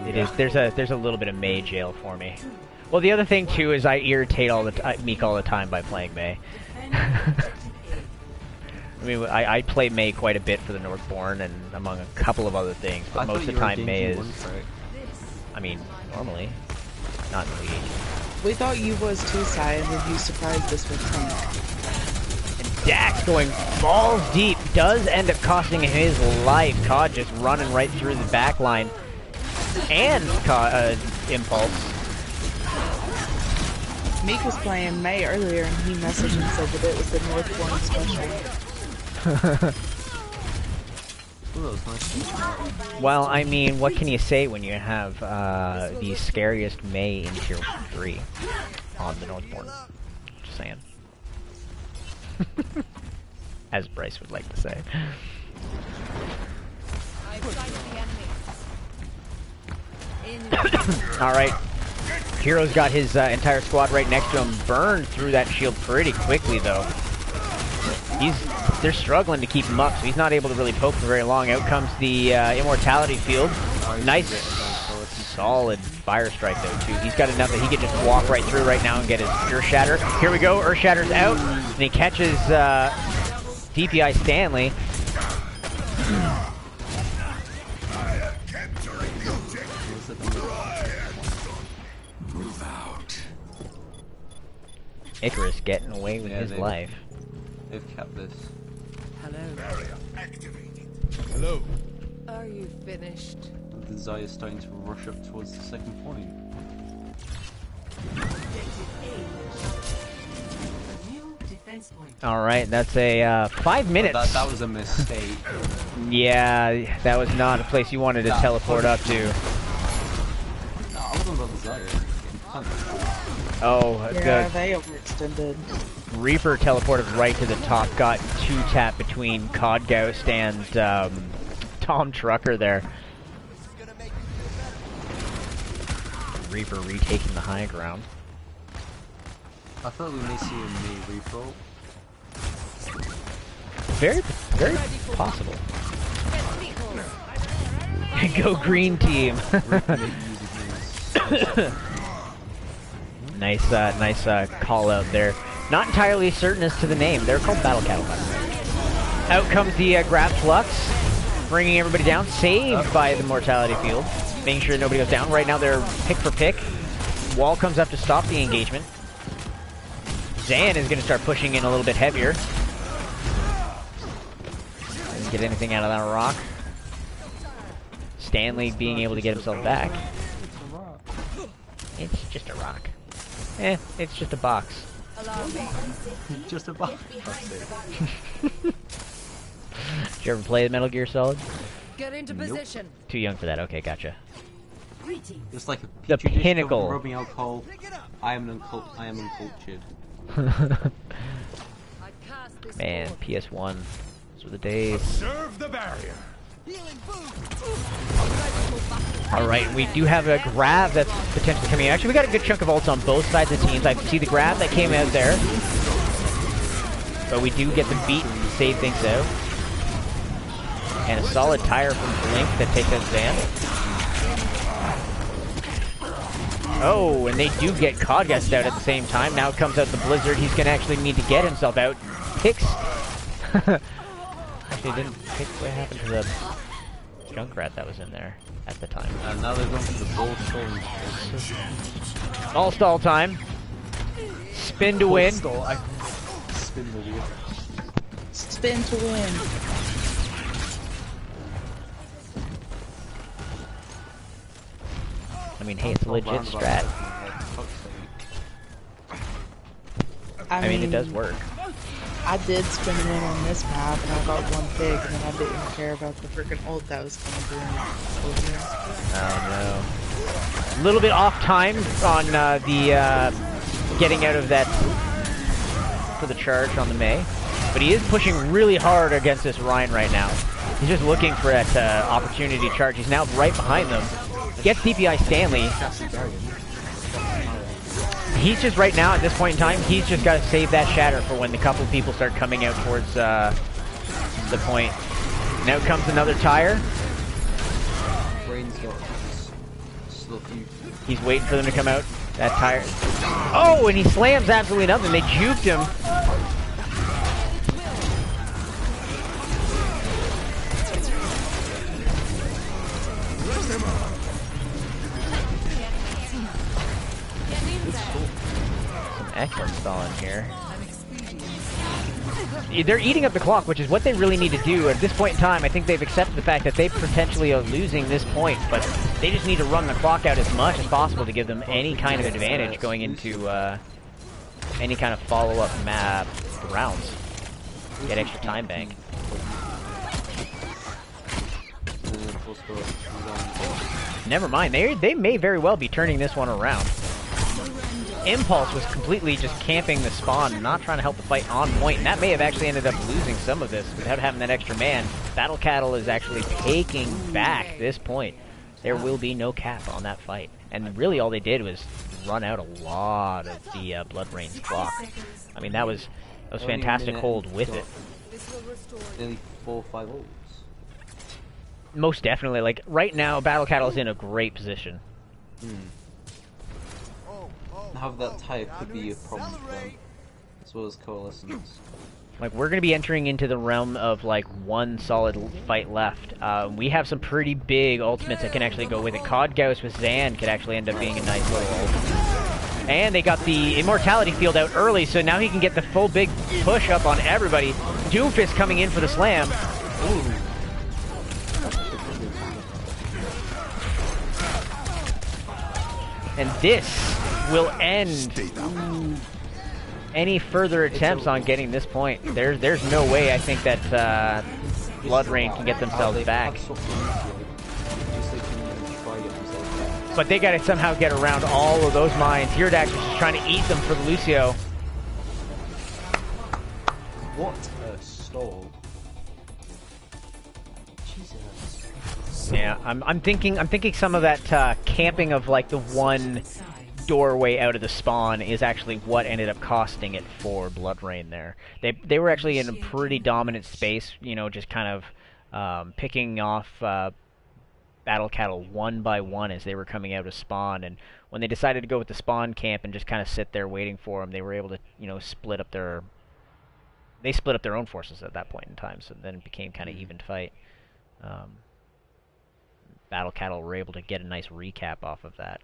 it is. There's a little bit of May jail for me. Well, the other thing too is I irritate Meek all the time by playing May. I mean, I play May quite a bit for the Northbourne and among a couple of other things, but most of the time May is. I mean, normally, not in League. We thought you was too, Sai, and then you surprised us with tank. And Dax going balls deep does end up costing him his life. COD just running right through the back line. And Impulse. Meek was playing May earlier, and he messaged and said that it was the Northbourne special. Ooh, that was nice. Well, I mean, what can you say when you have the scariest May in Tier 3 on the Northbourne? Just saying. As Bryce would like to say. Alright. Hero's got his entire squad right next to him. Burned through that shield pretty quickly, though. They're struggling to keep him up, so he's not able to really poke for very long. Out comes the immortality field. Nice, solid fire strike, though, too. He's got enough that he can just walk right through right now and get his Earth Shatter. Here we go. Earth Shatter's out, and he catches DPI Stanley. Move out. Icarus getting away with his life. They've kept this. Hello. Are you finished? The Zaya's starting to rush up towards the second point. Alright, that's a 5 minutes. That was a mistake. Yeah, that was not a place you wanted to teleport up to. No, I wasn't about the Zaya. Oh, yeah, they overextended. Reaper teleported right to the top, got 2-tap between Codgoust and Tom Trucker there. Reaper retaking the high ground. I thought we may see a May repro. Very possible. Go green team. nice call out there. Not entirely certain as to the name. They're called Battle Cattle. Out comes the grab flux, bringing everybody down. Saved by the mortality field, making sure nobody goes down. Right now they're pick for pick. Wall comes up to stop the engagement. Zan is going to start pushing in a little bit heavier. Doesn't get anything out of that rock. Stanley being able to get himself back. It's just a rock. It's just a box. Just a box. Did you ever play Metal Gear Solid? Get into position. Too young for that. Okay, gotcha. It's like The petri dish pinnacle. filled with rubbing alcohol. I am uncultured. Man, PS1. Those were the days. Serve the barrier. Alright, we do have a grab that's potentially coming out. Actually, we got a good chunk of ults on both sides of the teams. I see the grab that came out there. But we do get the beat to save things out. And a solid tire from Blink that takes out Zan. Oh, and they do get Codgust out at the same time. Now comes out the Blizzard. He's going to actually need to get himself out. Picks. Actually, didn't pick what happened to the Junkrat that was in there at the time. And now they're going to the ball stall. All stall time. Spin to win. Spin the wheel. Spin to win. I mean, hey, it's a legit strat. I mean, it does work. I did spin it in on this map, and I got one pig, and then I didn't care about the freaking ult that was coming through. Oh no. A little bit off time on the getting out of that for the charge on the May. But he is pushing really hard against this Ryan right now. He's just looking for that opportunity to charge. He's now right behind them. Gets DPI Stanley. He's just right now, at this point in time, he's just got to save that shatter for when the couple people start coming out towards the point. Now comes another tire. He's waiting for them to come out. That tire. Oh, and he slams absolutely nothing. They juked him. Excellent stall in here. They're eating up the clock, which is what they really need to do. At this point in time, I think they've accepted the fact that they potentially are losing this point, but they just need to run the clock out as much as possible to give them any kind of advantage going into any kind of follow-up map rounds. Get extra time bank. Never mind, they may very well be turning this one around. Impulse was completely just camping the spawn, not trying to help the fight on point, and that may have actually ended up losing some of this without having that extra man. Battle Cattle is actually taking back this point. There will be no cap on that fight. And really all they did was run out a lot of the Blood Rain's clock. I mean, that was fantastic hold with it. Nearly 4 or 5 ults. Most definitely. Like, right now, Battle Cattle is in a great position. Have that type could be a problem for them, as well as Coalescence. Like, we're going to be entering into the realm of, like, one solid fight left. We have some pretty big ultimates that can actually go with it. Codgauss with Zan could actually end up being a nice little ult. And they got the Immortality field out early, so now he can get the full big push up on everybody. Doomfist coming in for the slam. Ooh. And this will end any further attempts on getting this point. There's no way I think that Blood Rain can get themselves back. But they gotta somehow get around all of those mines. Iridax is just trying to eat them for the Lucio. What a stall. Jesus. Yeah, I'm thinking some of that camping of like the one doorway out of the spawn is actually what ended up costing it for Blood Rain there. They were actually in a pretty dominant space, you know, just kind of picking off Battle Cattle one by one as they were coming out of spawn, and when they decided to go with the spawn camp and just kind of sit there waiting for them, they were able to, you know, split up their own forces at that point in time, so then it became kind of even fight. Battle Cattle were able to get a nice recap off of that.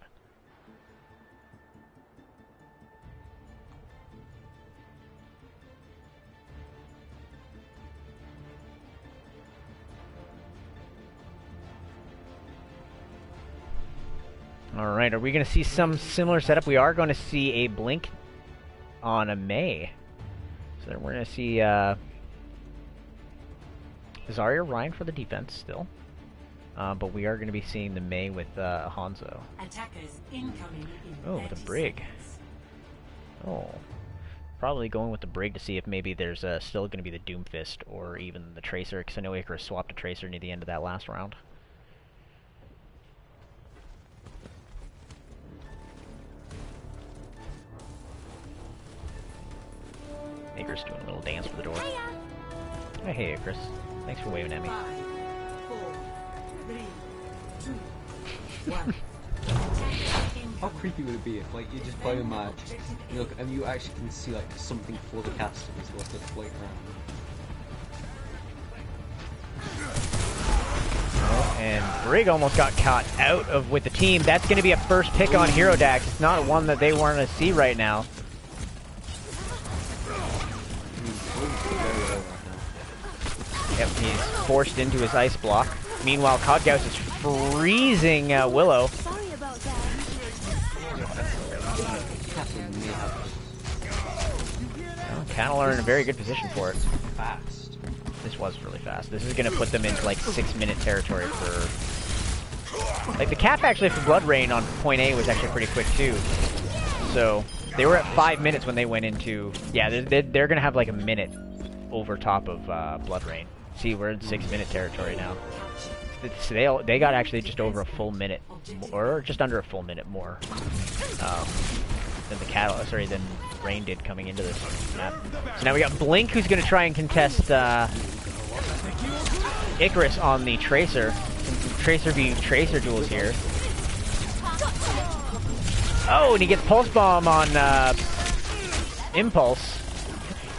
Alright, are we going to see some similar setup? We are going to see a blink on a Mei. So we're going to see Zarya Ryan for the defense still. But we are going to be seeing the Mei with Hanzo. Oh, with a Brig. Oh. Probably going with the Brig to see if maybe there's still going to be the Doomfist or even the Tracer, because I know Icarus swapped a Tracer near the end of that last round. Icarus doing a little dance for the door. Oh, hey, Icarus. Thanks for waving at me. 5, 4, 3, 2, 1. How creepy would it be if, like, you just play a match, you look, and you actually can see, like, something for the casters while they're floating around? Oh, and Brig almost got caught out of with the team. That's going to be a first pick on Iridax. It's not one that they want to see right now. Yep, he's forced into his ice block. Meanwhile, Codgauss is freezing Willow. Sorry about that. Well, Cattle are in a very good position for it. Fast. This was really fast. This is going to put them into like 6-minute territory for... Like the cap actually for Blood Rain on point A was actually pretty quick too. So they were at 5 minutes when they went into... Yeah, they're going to have like a minute over top of Blood Rain. See, we're in 6-minute territory now. So they got actually just over a full minute, or just under a full minute more than the Cattle. Sorry, than Rain did coming into this map. So now we got Blink, who's going to try and contest Icarus on the Tracer. Some Tracer v Tracer duels here. Oh, and he gets Pulse Bomb on Impulse.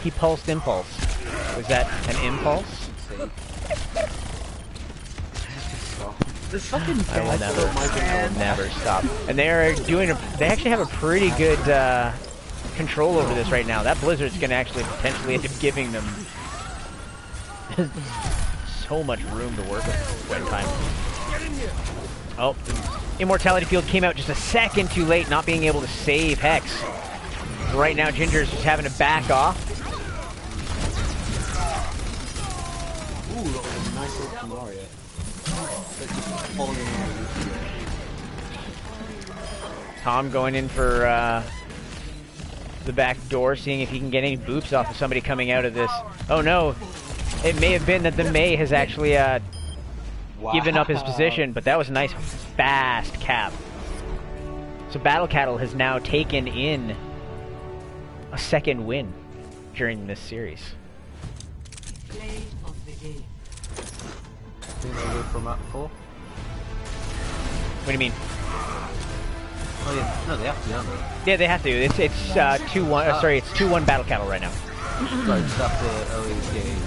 He pulsed Impulse. Was that an impulse? This fucking I will never stop. And they actually have a pretty good control over this right now. That Blizzard's going to actually potentially end up giving them so much room to work with one time. Oh, Immortality Field came out just a second too late, not being able to save Hex. Right now, Ginger's just having to back off. Ooh, that was a nice little scenario. Let's just follow him around. Tom going in for the back door, seeing if he can get any boops off of somebody coming out of this. Oh no, it may have been that the Mei has actually given up his position, but that was a nice fast cap. So Battle Cattle has now taken in a second win during this series. Play of the game. Think they go for map 4? What do you mean? Oh yeah, no, they have to, don't they? Yeah, they have to. It's 2-1. Sorry, it's 2-1 Battle Cattle right now. Sorry, just after early game.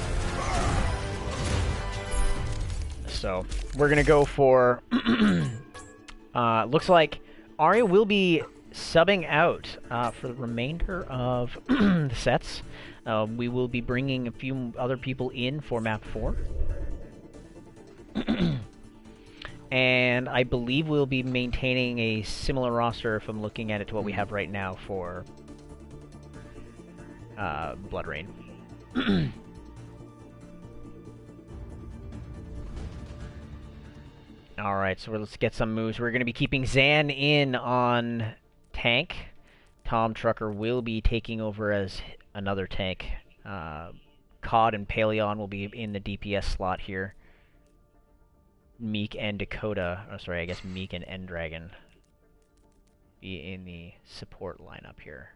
So we're gonna go for. Looks like Arya will be subbing out for the remainder of the sets. We will be bringing a few other people in for map 4. And I believe we'll be maintaining a similar roster, if I'm looking at it, to what we have right now for Blood Rain. Alright, so let's get some moves. We're going to be keeping Zan in on tank. Tom Trucker will be taking over as another tank. Cod and Paleon will be in the DPS slot here. Meek and Dakota, oh sorry, I guess Meek and Endragon be in the support lineup here.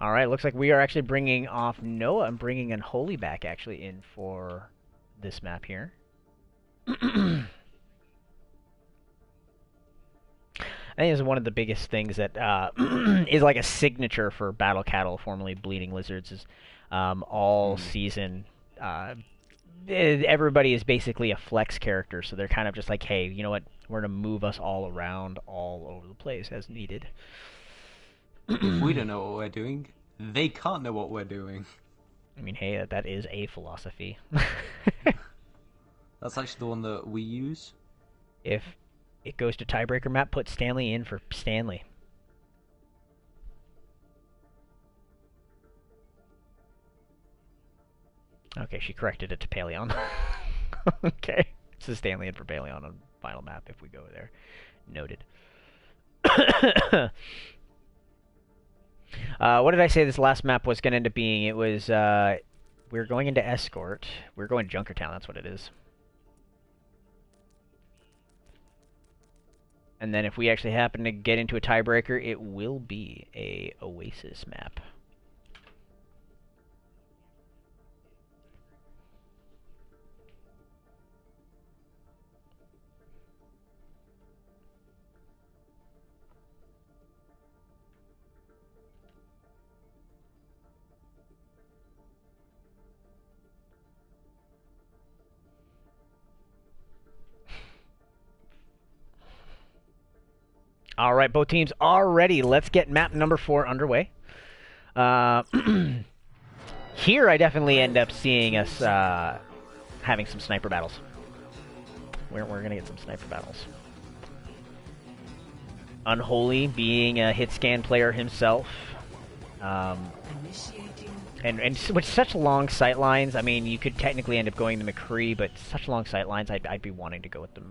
Alright, looks like we are actually bringing off Noah and bringing Unholy back actually in for this map here. I think this is one of the biggest things that is like a signature for Battle Cattle, formerly Bleeding Lizards, is all season. Everybody is basically a flex character, so they're kind of just like, hey, you know what? We're going to move us all around, all over the place as needed. If we don't know what we're doing, they can't know what we're doing. I mean, hey, that is a philosophy. That's actually the one that we use. If it goes to tiebreaker map, put Stanley in for Stanley. Okay, she corrected it to Paleon. Okay, so Stanley in for Paleon on final map if we go there. Noted. What did I say this last map was going to end up being? It was, we're going into Escort. We're going to Junkertown, that's what it is. And then if we actually happen to get into a tiebreaker, it will be a Oasis map. All right, both teams are ready. Let's get map number 4 underway. Here, I definitely end up seeing us having some sniper battles. We're going to get some sniper battles. Unholy being a hit scan player himself. And with such long sight lines, I mean, you could technically end up going to McCree, but such long sight lines, I'd be wanting to go with the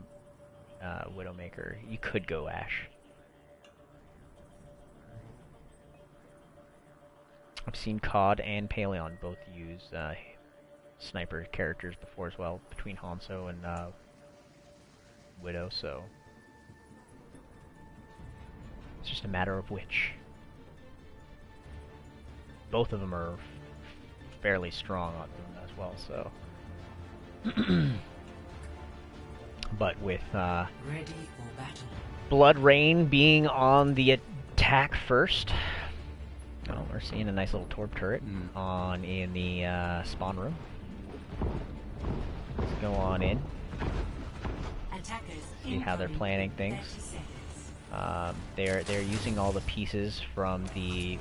Widowmaker. You could go Ash. I've seen Cod and Paleon both use sniper characters before as well, between Hanzo and Widow, so it's just a matter of which. Both of them are fairly strong on them as well, so. But with Ready for battle. Blood Rain being on the attack first. Oh, we're seeing a nice little Torp turret on in the spawn room. Let's go on in. See how they're planning things. They're using all the pieces from the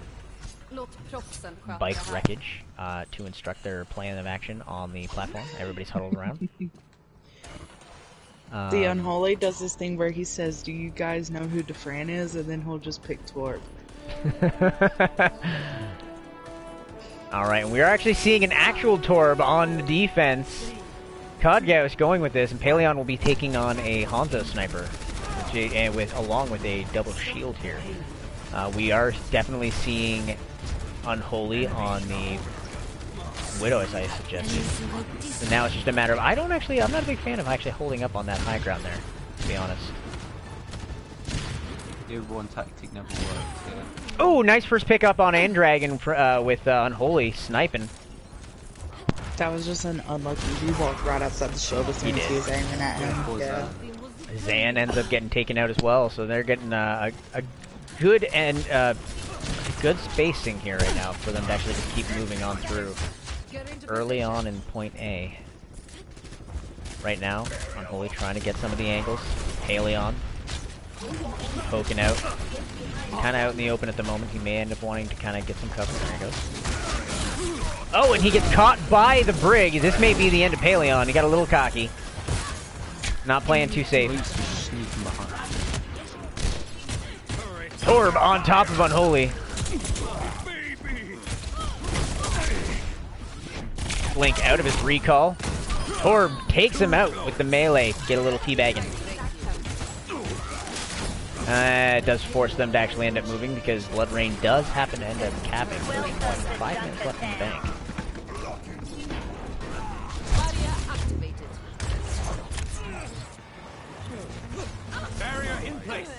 bike wreckage to instruct their plan of action on the platform. Everybody's huddled around. The Unholy does this thing where he says, "Do you guys know who Defran is?" And then he'll just pick Torb. Alright, and we are actually seeing an actual Torb on the defense. Kodgaus going with this, and Paleon will be taking on a Hanzo sniper, and along with a double shield here. We are definitely seeing Unholy on the Widow, as I suggested. So now it's just a matter of, I'm not a big fan of actually holding up on that high ground there, to be honest. The one tactic never works, yeah. Oh, nice first pick up on Andragon with Unholy sniping. That was just an unlucky. He walked right outside the shield as soon as he was aiming at him. Yeah. Zan ends up getting taken out as well, so they're getting a good and good spacing here right now for them to actually just keep moving on through. Early on in point A. Right now, Unholy trying to get some of the angles. Paleon poking out. Kind of out in the open at the moment. He may end up wanting to kind of get some cover. There he goes. Oh, and he gets caught by the Brig. This may be the end of Paleon. He got a little cocky. Not playing too safe. Torb on top of Unholy. Blink out of his recall. Torb takes him out with the melee. Get a little teabagging. It does force them to actually end up moving because Blood Rain does happen to end up capping first point. 5 minutes left in the bank. Barrier in place.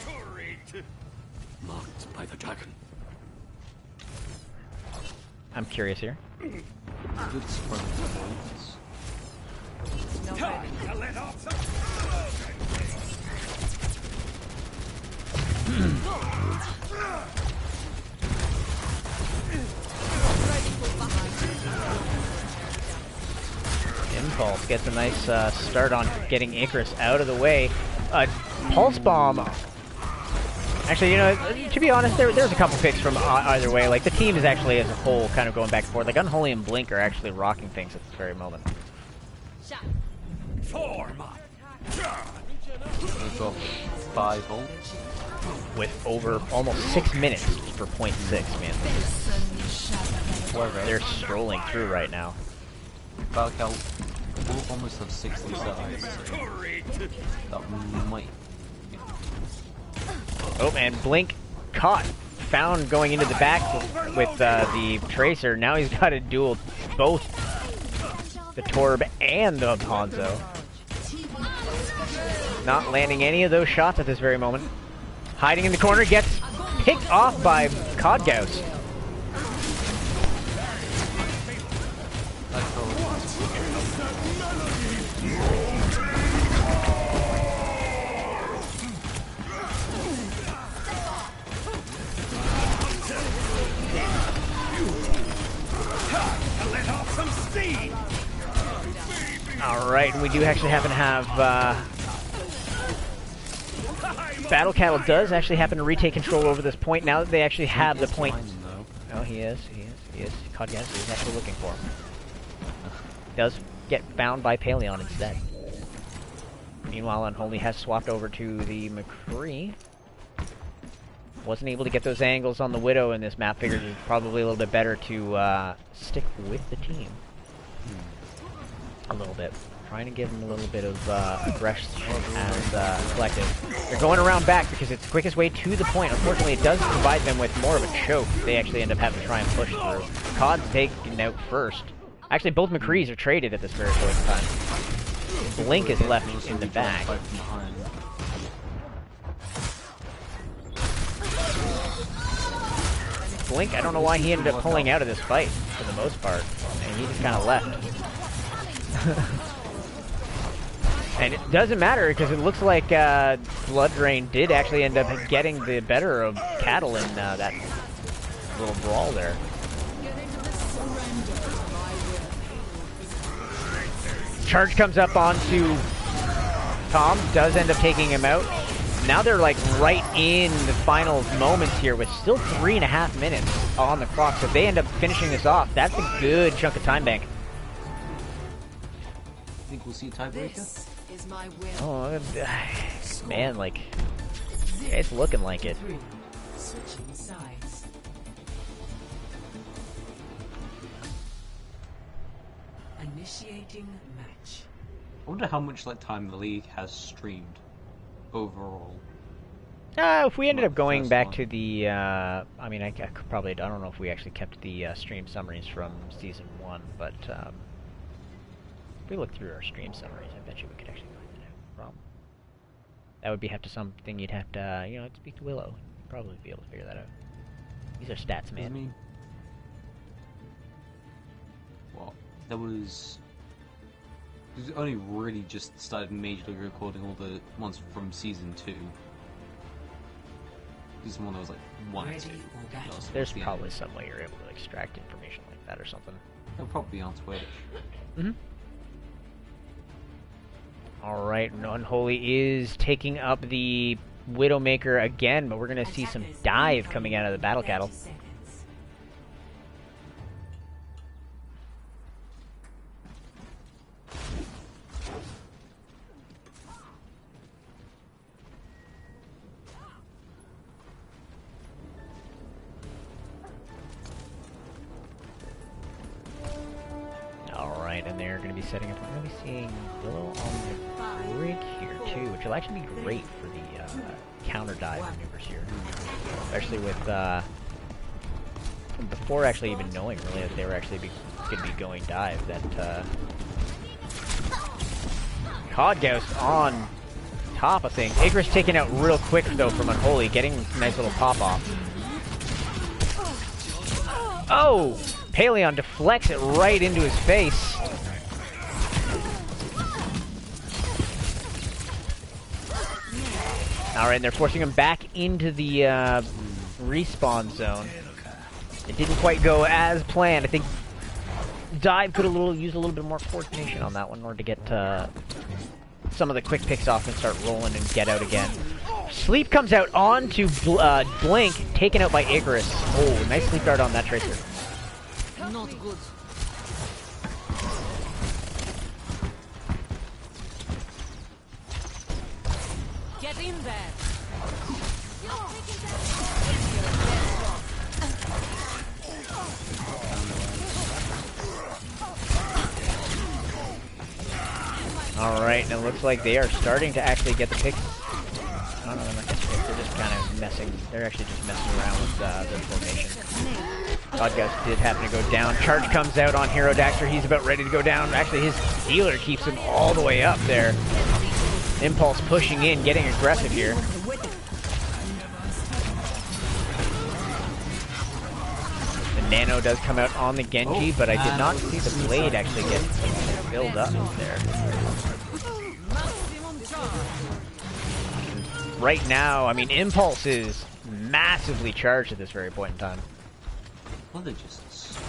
Marked by the dragon. I'm curious here. Good spread of points. Time to let off some. Impulse gets a nice start on getting Icarus out of the way. Pulse Bomb. Actually, you know, to be honest, there's a couple picks from either way. Like, the team is actually, as a whole, kind of going back and forth. Like, Unholy and Blink are actually rocking things at this very moment. Form. We've got 5 volts. With over almost 6 minutes for point 6, man. They're strolling through right now. Valkyl will almost have 60 seconds. So that might. Oh, and Blink caught. Found going into the back with the Tracer. Now he's got to duel both the Torb and the Hanzo. Not landing any of those shots at this very moment. Hiding in the corner, gets picked off by Kodgaus. Alright, and we do actually happen to have Battle Cattle does actually happen to retake control over this point now that they actually have the point. Oh, he is. Kodgaus is actually looking for him. Does get found by Paleon instead. Meanwhile, Unholy has swapped over to the McCree. Wasn't able to get those angles on the Widow in this map. Figured it's probably a little bit better to stick with the team. A little bit. Trying to give them a little bit of aggression and collective. They're going around back because it's the quickest way to the point. Unfortunately, it does provide them with more of a choke. They actually end up having to try and push through. Cod's taken out first. Actually, both McCrees are traded at this very point in time. Blink is left in the back. Blink, I don't know why he ended up pulling out of this fight for the most part. And he just kind of left. And it doesn't matter because it looks like Blood Drain did actually end up getting the better of Cattle in that little brawl there. Charge comes up onto Tom, does end up taking him out. Now they're like right in the final moments here with still 3.5 minutes on the clock. So if they end up finishing this off, that's a good chunk of time bank. Think we'll see a tiebreaker? is my will. Oh, man, like, it's looking like it. Switching sides. Initiating match. I wonder how much like time the league has streamed overall. If we ended up going First back one. to the, I mean, I could probably, I don't know if we actually kept the stream summaries from Season 1, but if we look through our stream summaries, I bet you we could actually find it out. Problem. That would be have to something you'd have to, you know, speak to Willow. You'd probably be able to figure that out. These are stats, I man. mean, well, there was. It only really just started majorly recording all the ones from Season 2. Season 1 there was like 1 or 2. Ready or That was There's towards the probably end. some way you're able to extract information like that or something. They'll probably be on Twitch. Alright, Unholy is taking up the Widowmaker again, but we're going to see some dive coming out of the Battle Cattle. 30 seconds. Alright, and they're going to be setting up. We're going to be seeing Willow on the brig here too, which will actually be great for the counter dive maneuvers here. Especially with, before actually even knowing really that they were actually going to be going dive, that Codghost on top of things. Icarus taken out real quick though from Unholy, getting a nice little pop off. Oh! Paleon deflects it right into his face. Alright, and they're forcing him back into the respawn zone. It didn't quite go as planned. I think Dive could have use a little bit more coordination on that one in order to get some of the quick picks off and start rolling and get out again. Sleep comes out onto Blink, taken out by Icarus. Oh, nice sleep dart on that Tracer. Not good. Get in there. Alright, and it looks like they are starting to actually get the picks. No, they're not getting picks. They're just kind of messing. They're actually just messing around with their formation. Godghost did happen to go down. Charge comes out on Hero Daxter. He's about ready to go down. Actually, his healer keeps him all the way up there. Impulse pushing in, getting aggressive here. The Nano does come out on the Genji, but I did not see the blade actually get filled up there. Right now, I mean, Impulse is massively charged at this very point in time. Well, they just slow.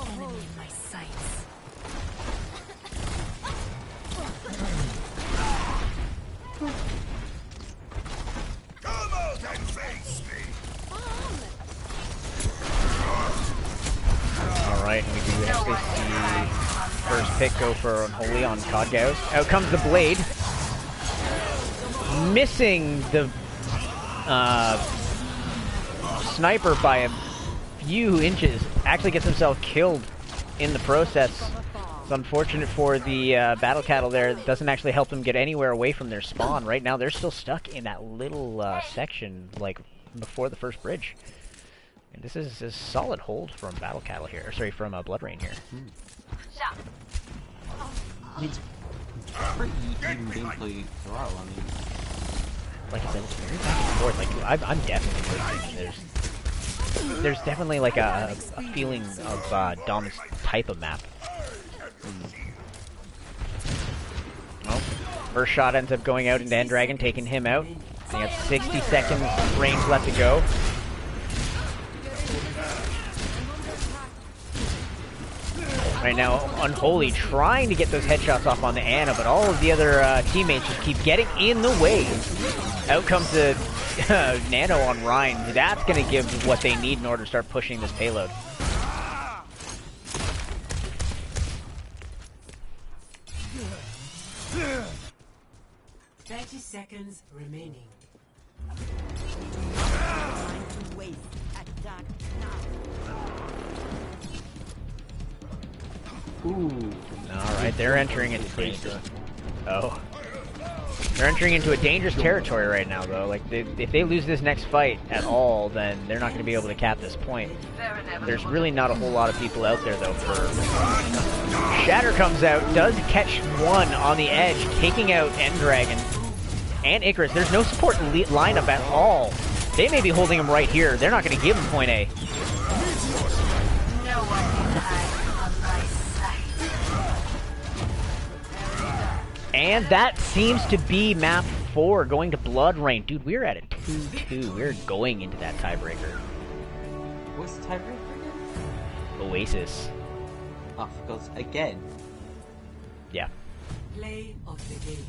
Enemy in my sights. Come out and face me! Alright, we do actually see first pick go for Unholy on Codghost. Out comes the blade. Missing the sniper by a few inches. Actually gets himself killed in the process. It's unfortunate for the Battle Cattle there. It doesn't actually help them get anywhere away from their spawn. Right now they're still stuck in that little section like before the first bridge. And this is a solid hold from Battle Cattle here. Or, sorry, from Blood Rain here. It's pretty even gameplay throughout, I mean. Like I said, it's very back and forth. Like, I'm definitely listening. There's definitely like a feeling of Dom's type of map. Well, first shot ends up going out into Endragon, taking him out. They got 60 seconds range left to go. Right now, Unholy trying to get those headshots off on the Ana, but all of the other teammates just keep getting in the way. Out comes the Nano on Ryan. That's going to give what they need in order to start pushing this payload. 30 seconds remaining. Time to waste. Attack now. Ooh. Alright, they're entering into danger. Oh. They're entering into a dangerous territory right now, though. Like, if they lose this next fight at all, then they're not going to be able to cap this point. There's really not a whole lot of people out there, though, for... Shatter comes out, does catch one on the edge, taking out End-Dragon and Icarus. There's no support lineup at all. They may be holding him right here. They're not going to give him point A. And that seems to be map 4, going to Blood Rain. Dude, we're at a 2-2. We're going into that tiebreaker. What's the tiebreaker again? Oasis. Oh, for God's again. Yeah. Play of the game.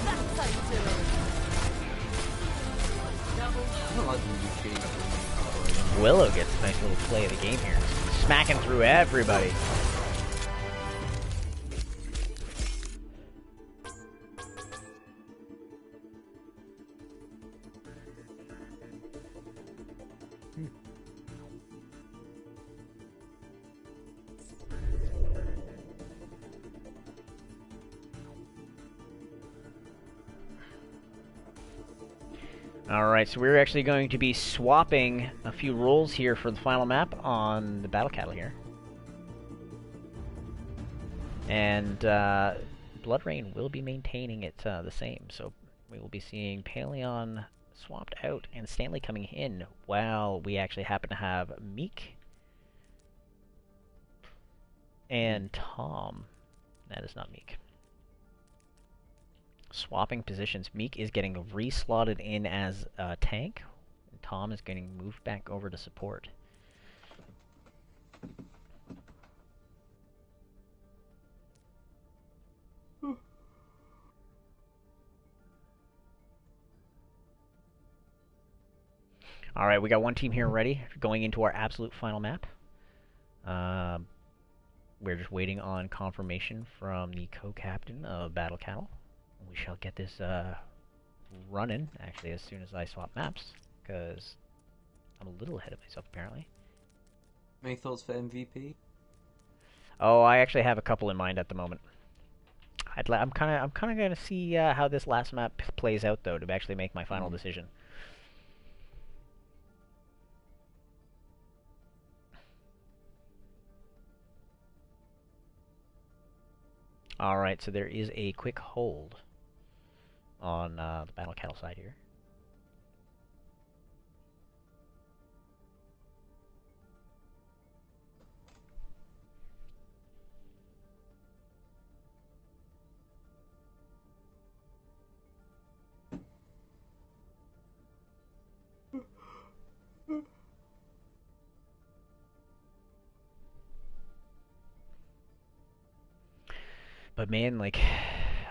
That's artillery. I don't like the new change. Willow gets a nice little play of the game here. Smacking through everybody. Alright, so we're actually going to be swapping a few roles here for the final map on the Battle Cattle here. And Blood Rain will be maintaining it the same, so we will be seeing Paleon swapped out and Stanley coming in, while we actually happen to have Meek and Tom. That is not Meek. Swapping positions. Meek is getting re-slotted in as a tank, and Tom is getting moved back over to support. Alright, we got one team here ready, going into our absolute final map. We're just waiting on confirmation from the co-captain of Battle Cattle. We shall get this running, actually, as soon as I swap maps, because I'm a little ahead of myself, apparently. Any thoughts for MVP? Oh, I actually have a couple in mind at the moment. I'm kind of gonna see how this last map plays out, though, to actually make my final decision. Alright, so there is a quick hold on the Battle Cattle side here. But man, like,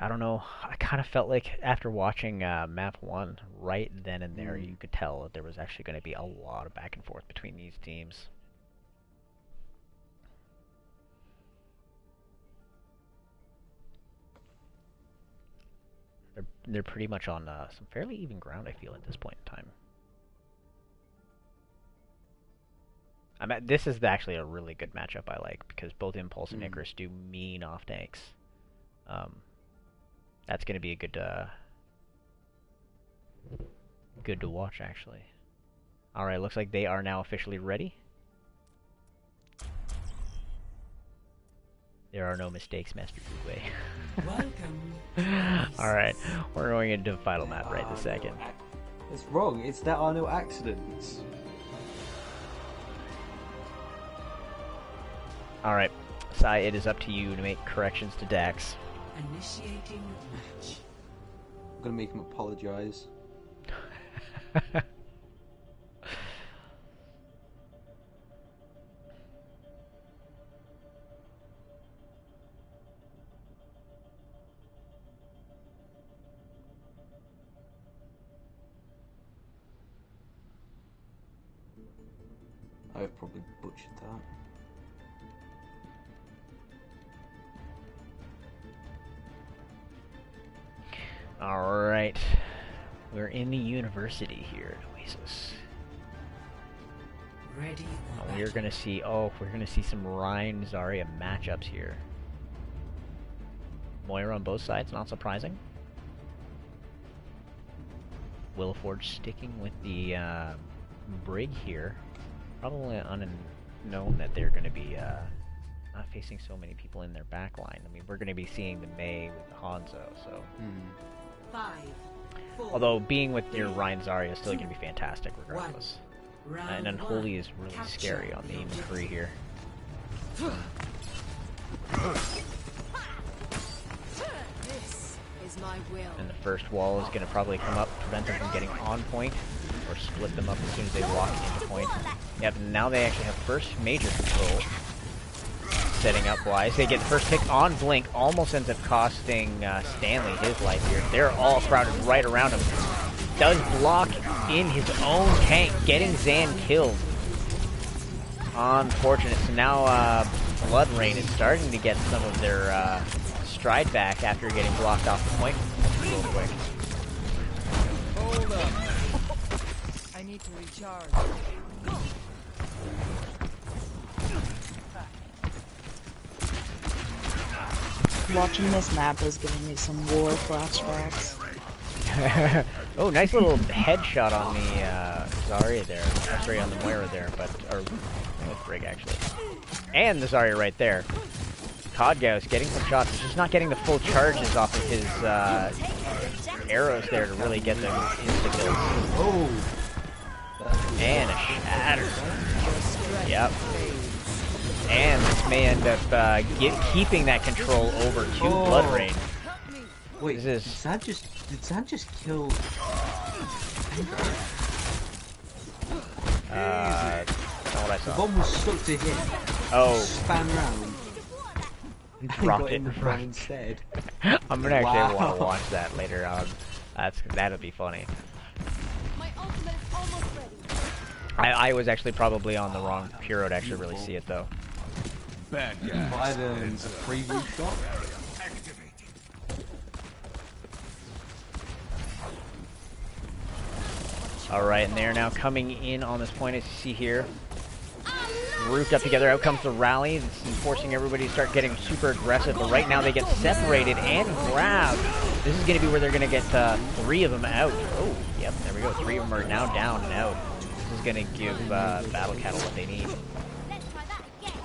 I don't know, I kind of felt like after watching map 1, right then and there, you could tell that there was actually going to be a lot of back and forth between these teams. They're pretty much on some fairly even ground, I feel, at this point in time. This is actually a really good matchup I like, because both Impulse and Icarus do mean off tanks. That's going to be a good to watch, actually. Alright, looks like they are now officially ready. There are no mistakes, Master Wu-Wei. Welcome. Alright, we're going into the final map right this second. It's wrong. It's there are no accidents. Alright, Sai, it is up to you to make corrections to Dax. Initiating match. I'm gonna make him apologize. I've probably butchered that. Alright. We're in the university here at Oasis. Ready or We're battle. gonna see, we're gonna see some Ryan Zarya matchups here. Moira on both sides, not surprising. Willowforge sticking with the Brig here. Probably unknown that they're gonna be not facing so many people in their back line. I mean, we're gonna be seeing the Mei with the Hanzo, so. 5, 4, Although being with your Ryan Zarya is still gonna be fantastic regardless. round And Unholy is really Capture scary on the the aim 3 here. This is my will. And the first wall is going to probably come up, prevent them from getting on point, or split them up as soon as they walk into point. Yep, now they actually have first major control. Setting up wise. They get the first pick on Blink, almost ends up costing Stanley his life here. They're all crowded right around him. Does block in his own tank, getting Zan killed. Unfortunate. So now Blood Rain is starting to get some of their stride back after getting blocked off the point real quick. Hold up. I need to recharge. Watching this map is giving me some war flashbacks. Oh, nice little headshot on the Zarya there. Sorry, on the Moira there, or with Brig actually. And the Zarya right there. Kodgaus getting some shots, he's just not getting the full charges off of his arrows there to really get them insta-kills. Oh! And a shatter. Yep. And this may end up keeping that control over to Blood Rain. Wait, This is- did Zan just kill... That's not what I The saw. bomb was stuck to him. Oh, Span round. And dropped got it in the in front front. instead. I'm gonna actually want Wow. to watch that later on. That'll be funny. My ultimate is almost ready. I was actually probably on the wrong hero to actually really see it though. Bad If guy. I had a preview shot, Alright, and they're now coming in on this point as you see here. Grouped up together, out comes the rally. It's forcing everybody to start getting super aggressive, but right now they get separated and grabbed. This is going to be where they're going to get 3 of them out. Oh, yep, there we go. 3 of them are now down and out. This is going to give Battle Cattle what they need. Let's try that again.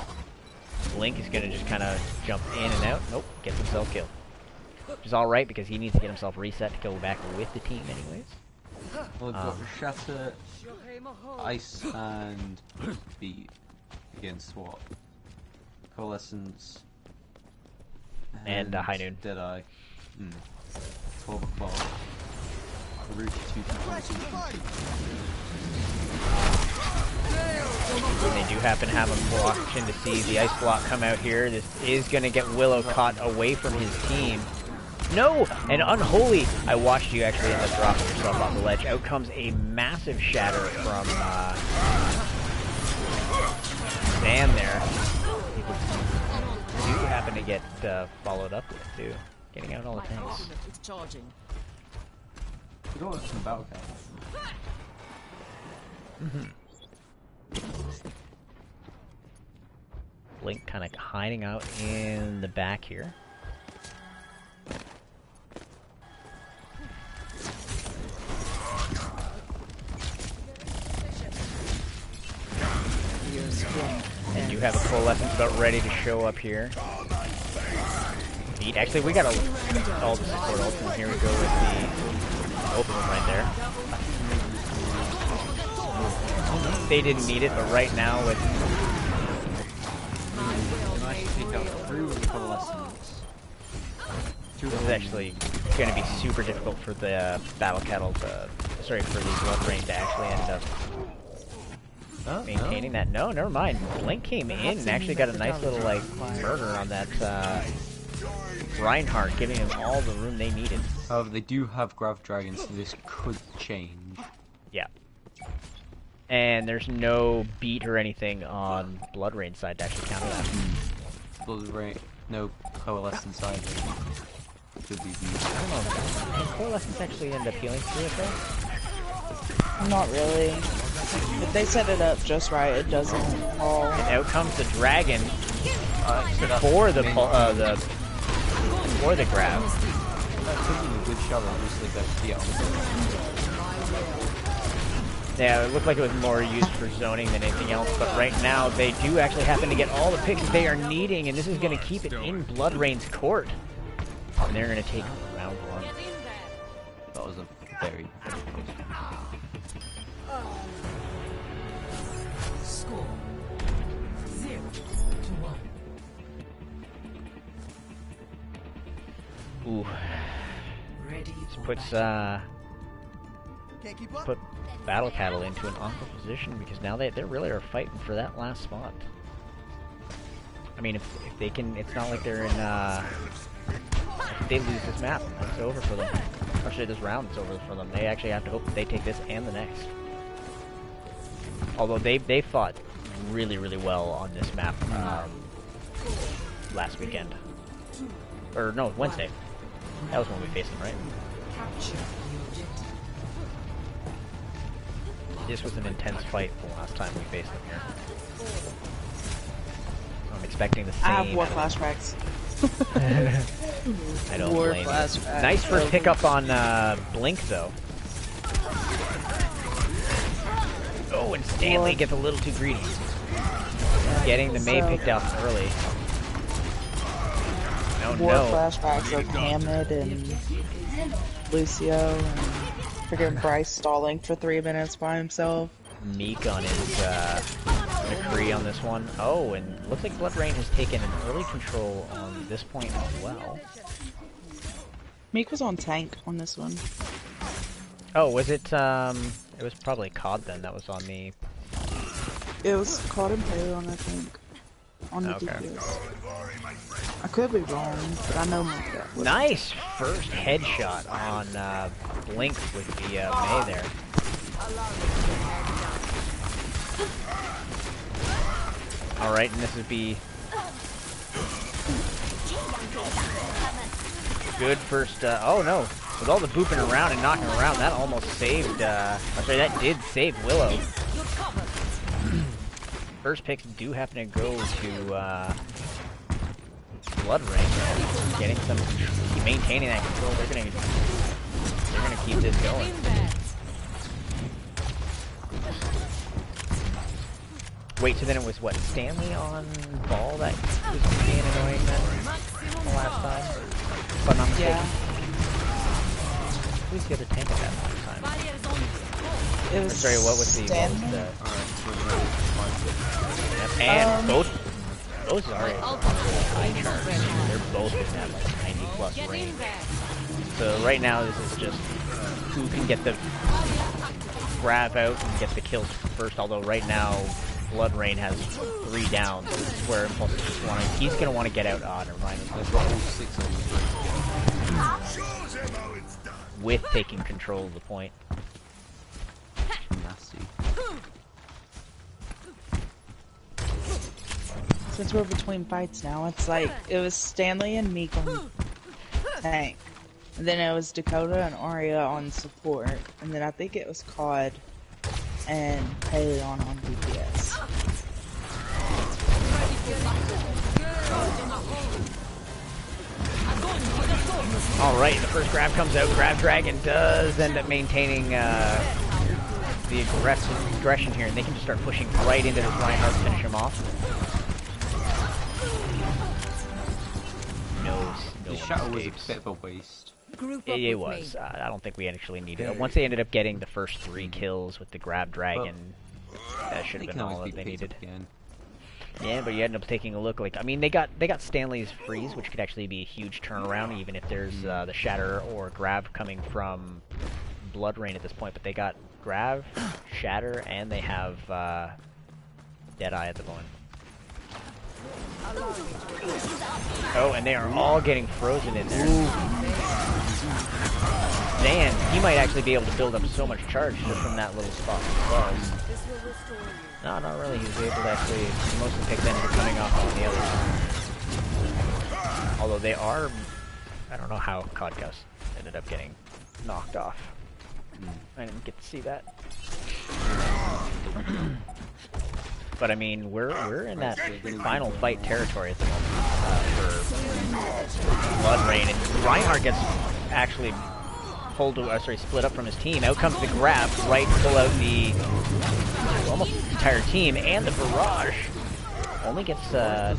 Blink is going to just kind of jump in and out. Nope, gets himself killed. Which is alright because he needs to get himself reset to go back with the team anyways. well, I've got Shatter, Ice, and Beat against what? Coalescence. And, High Noon. Deadeye. 12 o'clock. Route 2 They do happen to have a option to see the ice block come out here. This is going to get Willow caught away from his team. No! And Unholy, I watched you actually end up dropping yourself off the ledge. Out comes a massive shatter from Sam there. You do happen to get followed up with, too. Getting out all the My tanks. ultimate is charging. We got some battle Blink kind of hiding out in the back here. And you have a Coalescence about ready to show up here. Beat. Actually, we got all the support ultimate. Here we go with the open one right there. They didn't need it, but right now with Nice to take out through with the Coalescence. this is actually going to be super difficult for the Battle Cattle to, sorry, for the Blood Rain to actually end up maintaining that. No, never mind. Blink came in and actually got a nice little like murder on that Reinhardt, giving him all the room they needed. However, they do have Grav Dragons, so this could change. Yeah. And there's no beat or anything on Blood Rain's side to actually counter that. Blood Rain, no Coalescence either. Could be I don't know. Does Coalescence actually end up healing through it though? Not really. If they set it up just right, it doesn't fall. And out comes the dragon for the grab. That could be a good shot on just like that PL. Yeah, it looked like it was more used for zoning than anything else, but right now they do actually happen to get all the picks that they are needing, and this is going to keep it in Bloodrain's court. And they're going to take round one. That was a very close. Score 0-1. Ooh. Ready This for puts, put Battle Cattle into an awkward position because now they really are fighting for that last spot. I mean, if they can, it's not like they're in, if they lose this map, it's over for them. Actually, this round is over for them. They actually have to hope that they take this and the next. Although they fought really, really well on this map last weekend. Or no, Wednesday. That was when we faced them, right? capture the objective. This was an intense fight the last time we faced them here. I'm expecting the same. I have war flashbacks. I don't War blame you. flashbacks. Nice first pickup on Blink, though. Oh, and Stanley gets a little too greedy. Getting the May picked out early. Oh War no. flashbacks of Hammond and Lucio and freaking Bryce stalling for 3 minutes by himself. Meek on his McCree on this one. Oh, and looks like Bloodrain has taken an early control on this point as well. Meek was on tank on this one. Oh, was it, it was probably COD then that was on the... It was caught in Payload, I think. On the Okay. DPS. I could be wrong, but I know that was Nice first headshot on Blink with the May there. Alright, and this would be... Good first, oh no. With all the booping around and knocking around, that almost saved, sorry, that did save Willow. First picks do happen to go to, Bloodrain, getting some, maintaining that control. They're gonna keep this going. Wait, so then it was what, Stanley on ball that was being annoying then the last time? If I'm not mistaken. Yeah. Who's the other tank at that last time? It was Sorry, what was the Stanley? and both Zarya are on really high charts. They're both in that like 90 plus range. So right now this is just who can get the grab out and get the kills first. Although right now Bloodrain has 3 down, so this is where Impulse just he's gonna want to get out on Ryan with taking control of the point. Nasty. Since we're between fights now, it's like, it was Stanley and Meek on tank. And then it was Dakota and Arya on support. And then I think it was COD and Paleon on DPS. Alright, the first grab comes out. Grab Dragon does end up maintaining the aggression here, and they can just start pushing right into this Reinhardt to finish him off. No The shuttle was a bit of a waste. It was. I don't think we actually needed it. Once they ended up getting the first 3 kills with the Grab Dragon, that should have been all that they needed. Yeah, but you end up taking a look. Like, I mean, they got Stanley's freeze, which could actually be a huge turnaround, even if there's the Shatter or Grav coming from Bloodrain at this point. But they got Grav, Shatter, and they have Deadeye at the moment. Oh, and they are all getting frozen in there. Dan, he might actually be able to build up so much charge just from that little spot. No, not really. He was able to actually, most of the picks ended up coming off on the other side. Although they are I don't know how Codgus ended up getting knocked off. I didn't get to see that. But I mean, we're in that final fight territory at the moment for Blood Rain, and Reinhardt gets actually split up from his team. Out comes the grab, right to pull out the almost entire team, and the barrage only gets. I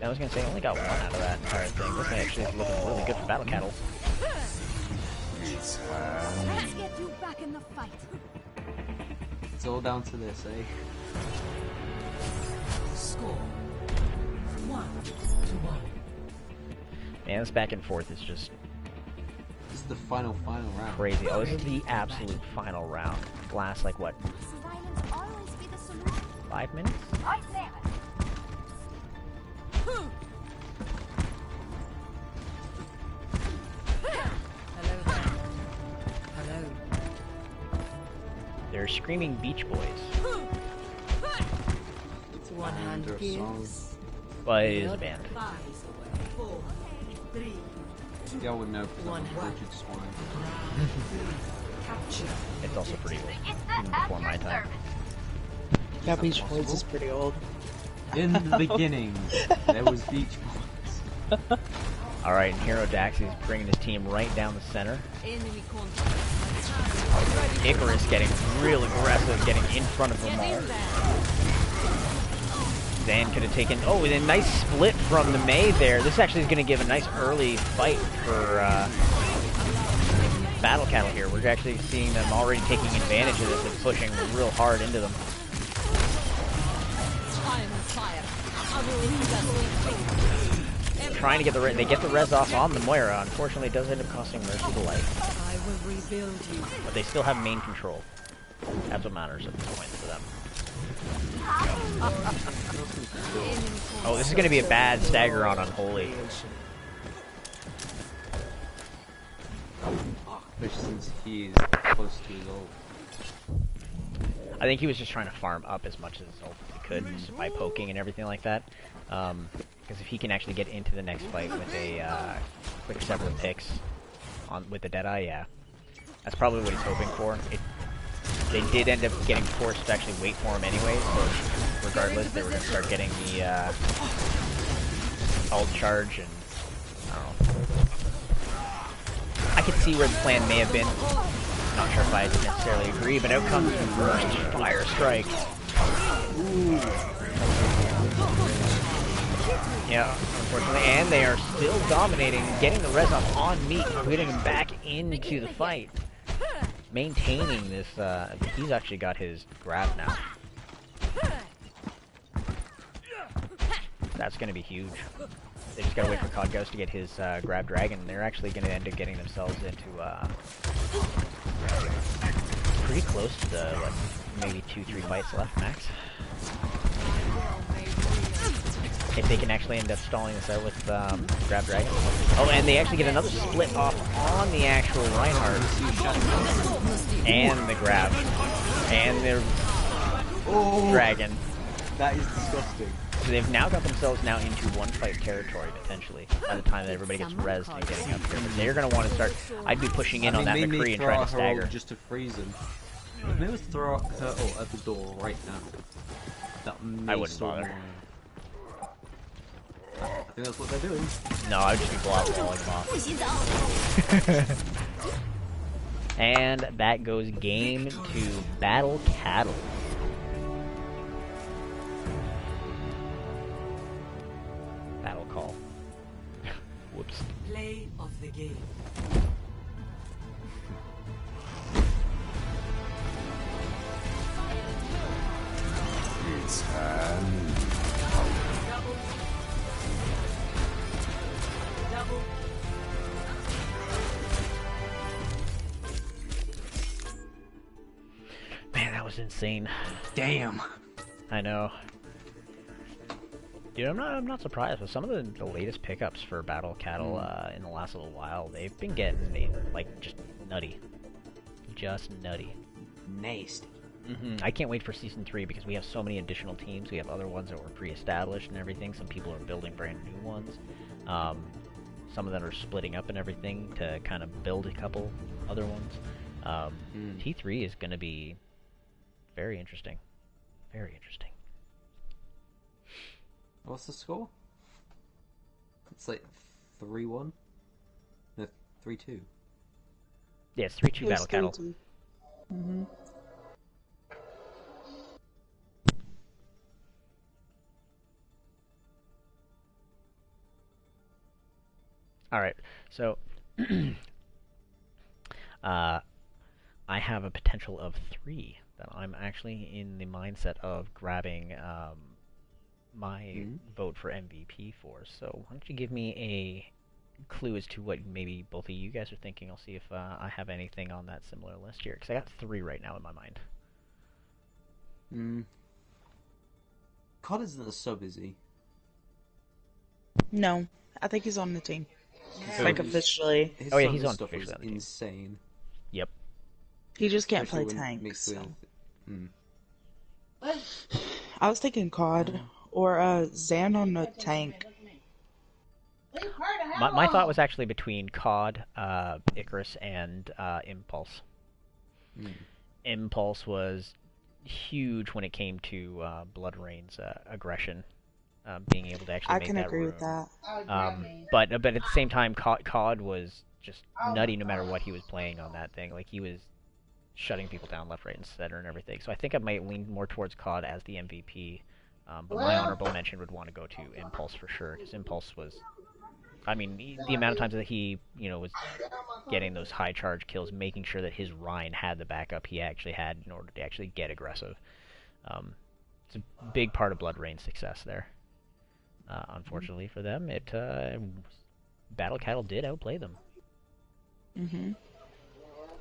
was gonna say only got one out of that entire thing. This actually is looking really good for Battle Cattle. Let's get you back in the fight. It's all down to this, eh? Score 1-1. Man, this back and forth is just This is the final round. crazy. Oh, this is the absolute final round. Lasts like what? Violence always be the solution. 5 minutes? I say it. Hello there. Hello. They're screaming Beach Boys. It's one hand Their song. gives. But it is a band. Flies away. 4, 3. Yeah, I would know because I'm One. a frigid swine. Capture. It's also pretty old, even before my time. Yeah, Beach Boys is pretty old. In the beginning, there was Beach Boys. Alright, and Hero Daxi is bringing his team right down the center. Enemy contact. Icarus getting real aggressive, getting in front of them all. Zan could have taken... Oh, and a nice split from the Mei there. This actually is going to give a nice early fight for Battle Cattle here. We're actually seeing them already taking advantage of this and pushing real hard into them. I am on fire. I will lead us to Trying to get the they get the res off on the Moira. Unfortunately, it does end up costing Mercy the life. I will rebuild you. But they still have main control. That's what matters at this point for them. Oh, this is going to be a bad stagger on Unholy. Especially since he is close to his ult. I think he was just trying to farm up as much as he could just by poking and everything like that. Because if he can actually get into the next fight with a quick several picks with the Deadeye, yeah. That's probably what he's hoping for. They did end up getting forced to actually wait for him anyway, so regardless, they were going to start getting the ult charge, and I don't know. I could see where the plan may have been. Not sure if I necessarily agree, but out comes the first Fire Strike. Ooh. Yeah, unfortunately, and they are still dominating, getting the res off on Meat, putting him back into the fight. Maintaining this, he's actually got his grab now. That's going to be huge. They just gotta wait for Codghost to get his grab dragon. They're actually going to end up getting themselves into pretty close to the, what, maybe 2-3 fights left max. If they can actually end up stalling this out with grab dragon. Oh, and they actually get another split off on the actual Reinhardt. And the grab. And their dragon. That is disgusting. So they've now got themselves now into one fight territory, potentially, by the time that everybody gets rezzed and getting up here. But they're going to want to start... I'd be pushing in on that McCree and trying to stagger. Just to freeze him. Maybe let's throw her ult at the door right now. That I wouldn't bother. I think that's what they're doing. No, I'd just be walling them off. And that goes game to Battle Cattle. Battle call. Whoops. Play of the game. It's time. Man, that was insane. Damn. I know. Dude, I'm not surprised with some of the latest pickups for Battle Cattle in the last little while. They've been getting like just nutty, just nutty. Nasty. I can't wait for Season 3 because we have so many additional teams. We have other ones that were pre-established and everything. Some people are building brand new ones. some of them are splitting up and everything to kind of build a couple other ones. T3 is going to be very interesting. Very interesting. What's the score? It's like 3-1? No, 3-2. Yeah, it's 3-2 Battle Cattle. Mm-hmm. Alright, so I have a potential of 3 that I'm actually in the mindset of grabbing my vote for MVP for. So why don't you give me a clue as to what maybe both of you guys are thinking. I'll see if I have anything on that similar list here, because I got 3 right now in my mind. COD isn't a sub, is he? No, I think he's on the team. So Like his- officially. His Oh, yeah, sub he's on stuff officially was on the team. insane. Yep. He just can't Especially play when tanks. mixed So. with- I was thinking COD or Zan on the tank. My thought was actually between COD, Icarus, and Impulse. Impulse was huge when it came to Blood Rain's aggression, being able to actually I make can that agree room. with that. But at the same time, COD was just nutty no matter what he was playing on that thing. Like, he was shutting people down left, right, and center and everything. So I think I might lean more towards COD as the MVP. But my honorable mention would want to go to Impulse for sure, because Impulse was... I mean, the amount of times that he, was getting those high charge kills, making sure that his Rhine had the backup he actually had in order to actually get aggressive. It's a big part of Blood Rain's success there. Unfortunately for them, Battle Cattle did outplay them. Mm-hmm.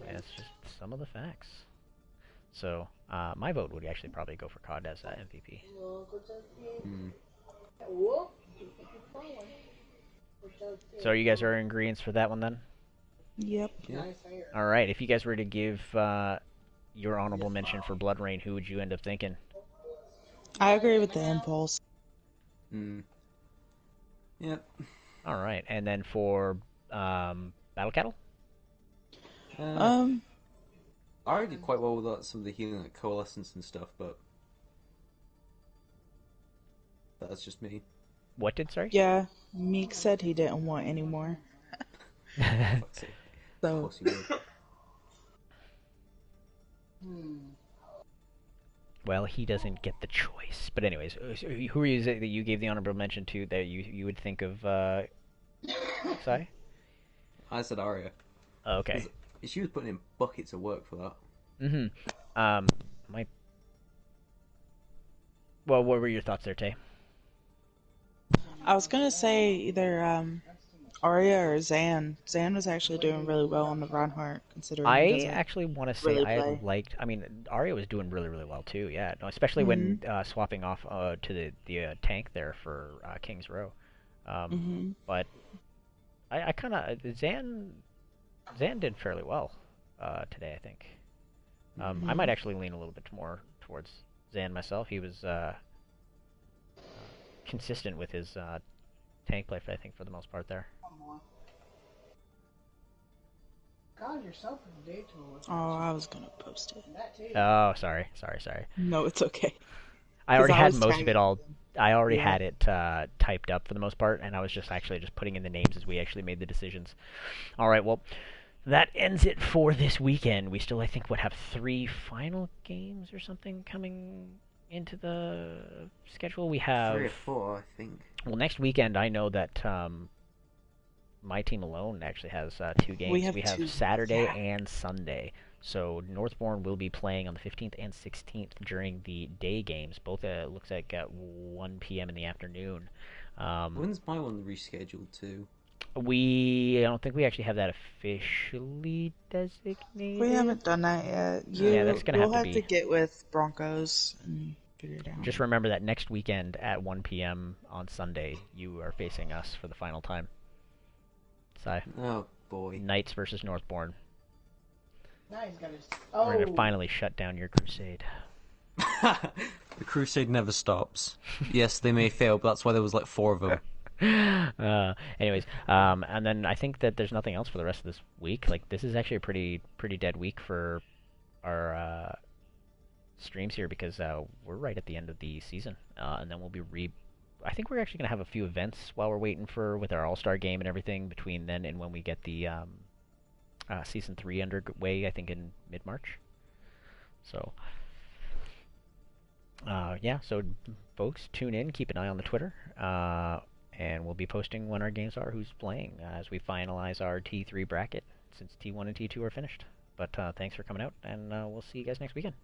That's just some of the facts. So, my vote would actually probably go for COD as MVP. So you guys are in agreement for that one then? Yep. Yeah. Alright, if you guys were to give your honorable mention for Blood Rain, who would you end up thinking? I agree with the Impulse. Yep. Alright, and then for Battle Cattle? I already did quite well with some of the healing, like Coalescence and stuff, but that's just me. What did, sorry? Yeah, Meek said he didn't want any more. Fuck's sake. Of So, course you would. Well, he doesn't get the choice. But anyways, so who is it that you gave the honorable mention to that you would think of, Sai? I said Arya. Oh, okay. She was putting in buckets of work for that. Well, what were your thoughts there, Tay? I was gonna say either Arya or Zan. Zan was actually doing really well on the Reinhardt, considering he I doesn't actually want to say really I play. liked... I mean, Arya was doing really, really well, too, yeah. No, especially when swapping off to the tank there for King's Row. But I kind of... Zan did fairly well today, I think. I might actually lean a little bit more towards Zan myself. He was consistent with his tank play, I think, for the most part there. Oh, I was gonna post it. Oh, sorry. No, it's okay. I already 'Cause I had was most of tagging it all. them. I already Yeah. had it typed up for the most part, and I was just putting in the names as we actually made the decisions. All right, well, that ends it for this weekend. We still, I think, would have 3 final games or something coming into the schedule. We have 3 or 4, I think. Well, next weekend, I know that my team alone actually has 2 games. We have 2. Saturday Yeah. and Sunday. So Northbourne will be playing on the 15th and 16th during the day games. Both looks like at 1 p.m. in the afternoon. When's my one rescheduled to? I don't think we actually have that officially designated. We haven't done that yet. Yeah, that's gonna we'll have have to to be- get with Broncos and figure it out. Just remember that next weekend at 1 p.m. on Sunday, you are facing us for the final time. Sai. Oh boy. Knights versus Northbourne. Now he's got his. We're gonna finally shut down your crusade. The crusade never stops. Yes, they may fail, but that's why there was like 4 of them. Anyways, and then I think that there's nothing else for the rest of this week. Like, this is actually a pretty dead week for our streams here because we're right at the end of the season, and then we'll be I think we're actually gonna have a few events while we're waiting with our All-Star game and everything between then and when we get the season 3 underway. I think in mid-March. So. Yeah, so folks, tune in, keep an eye on the Twitter, and we'll be posting when our games are, who's playing, as we finalize our T3 bracket, since T1 and T2 are finished. But thanks for coming out, and we'll see you guys next weekend.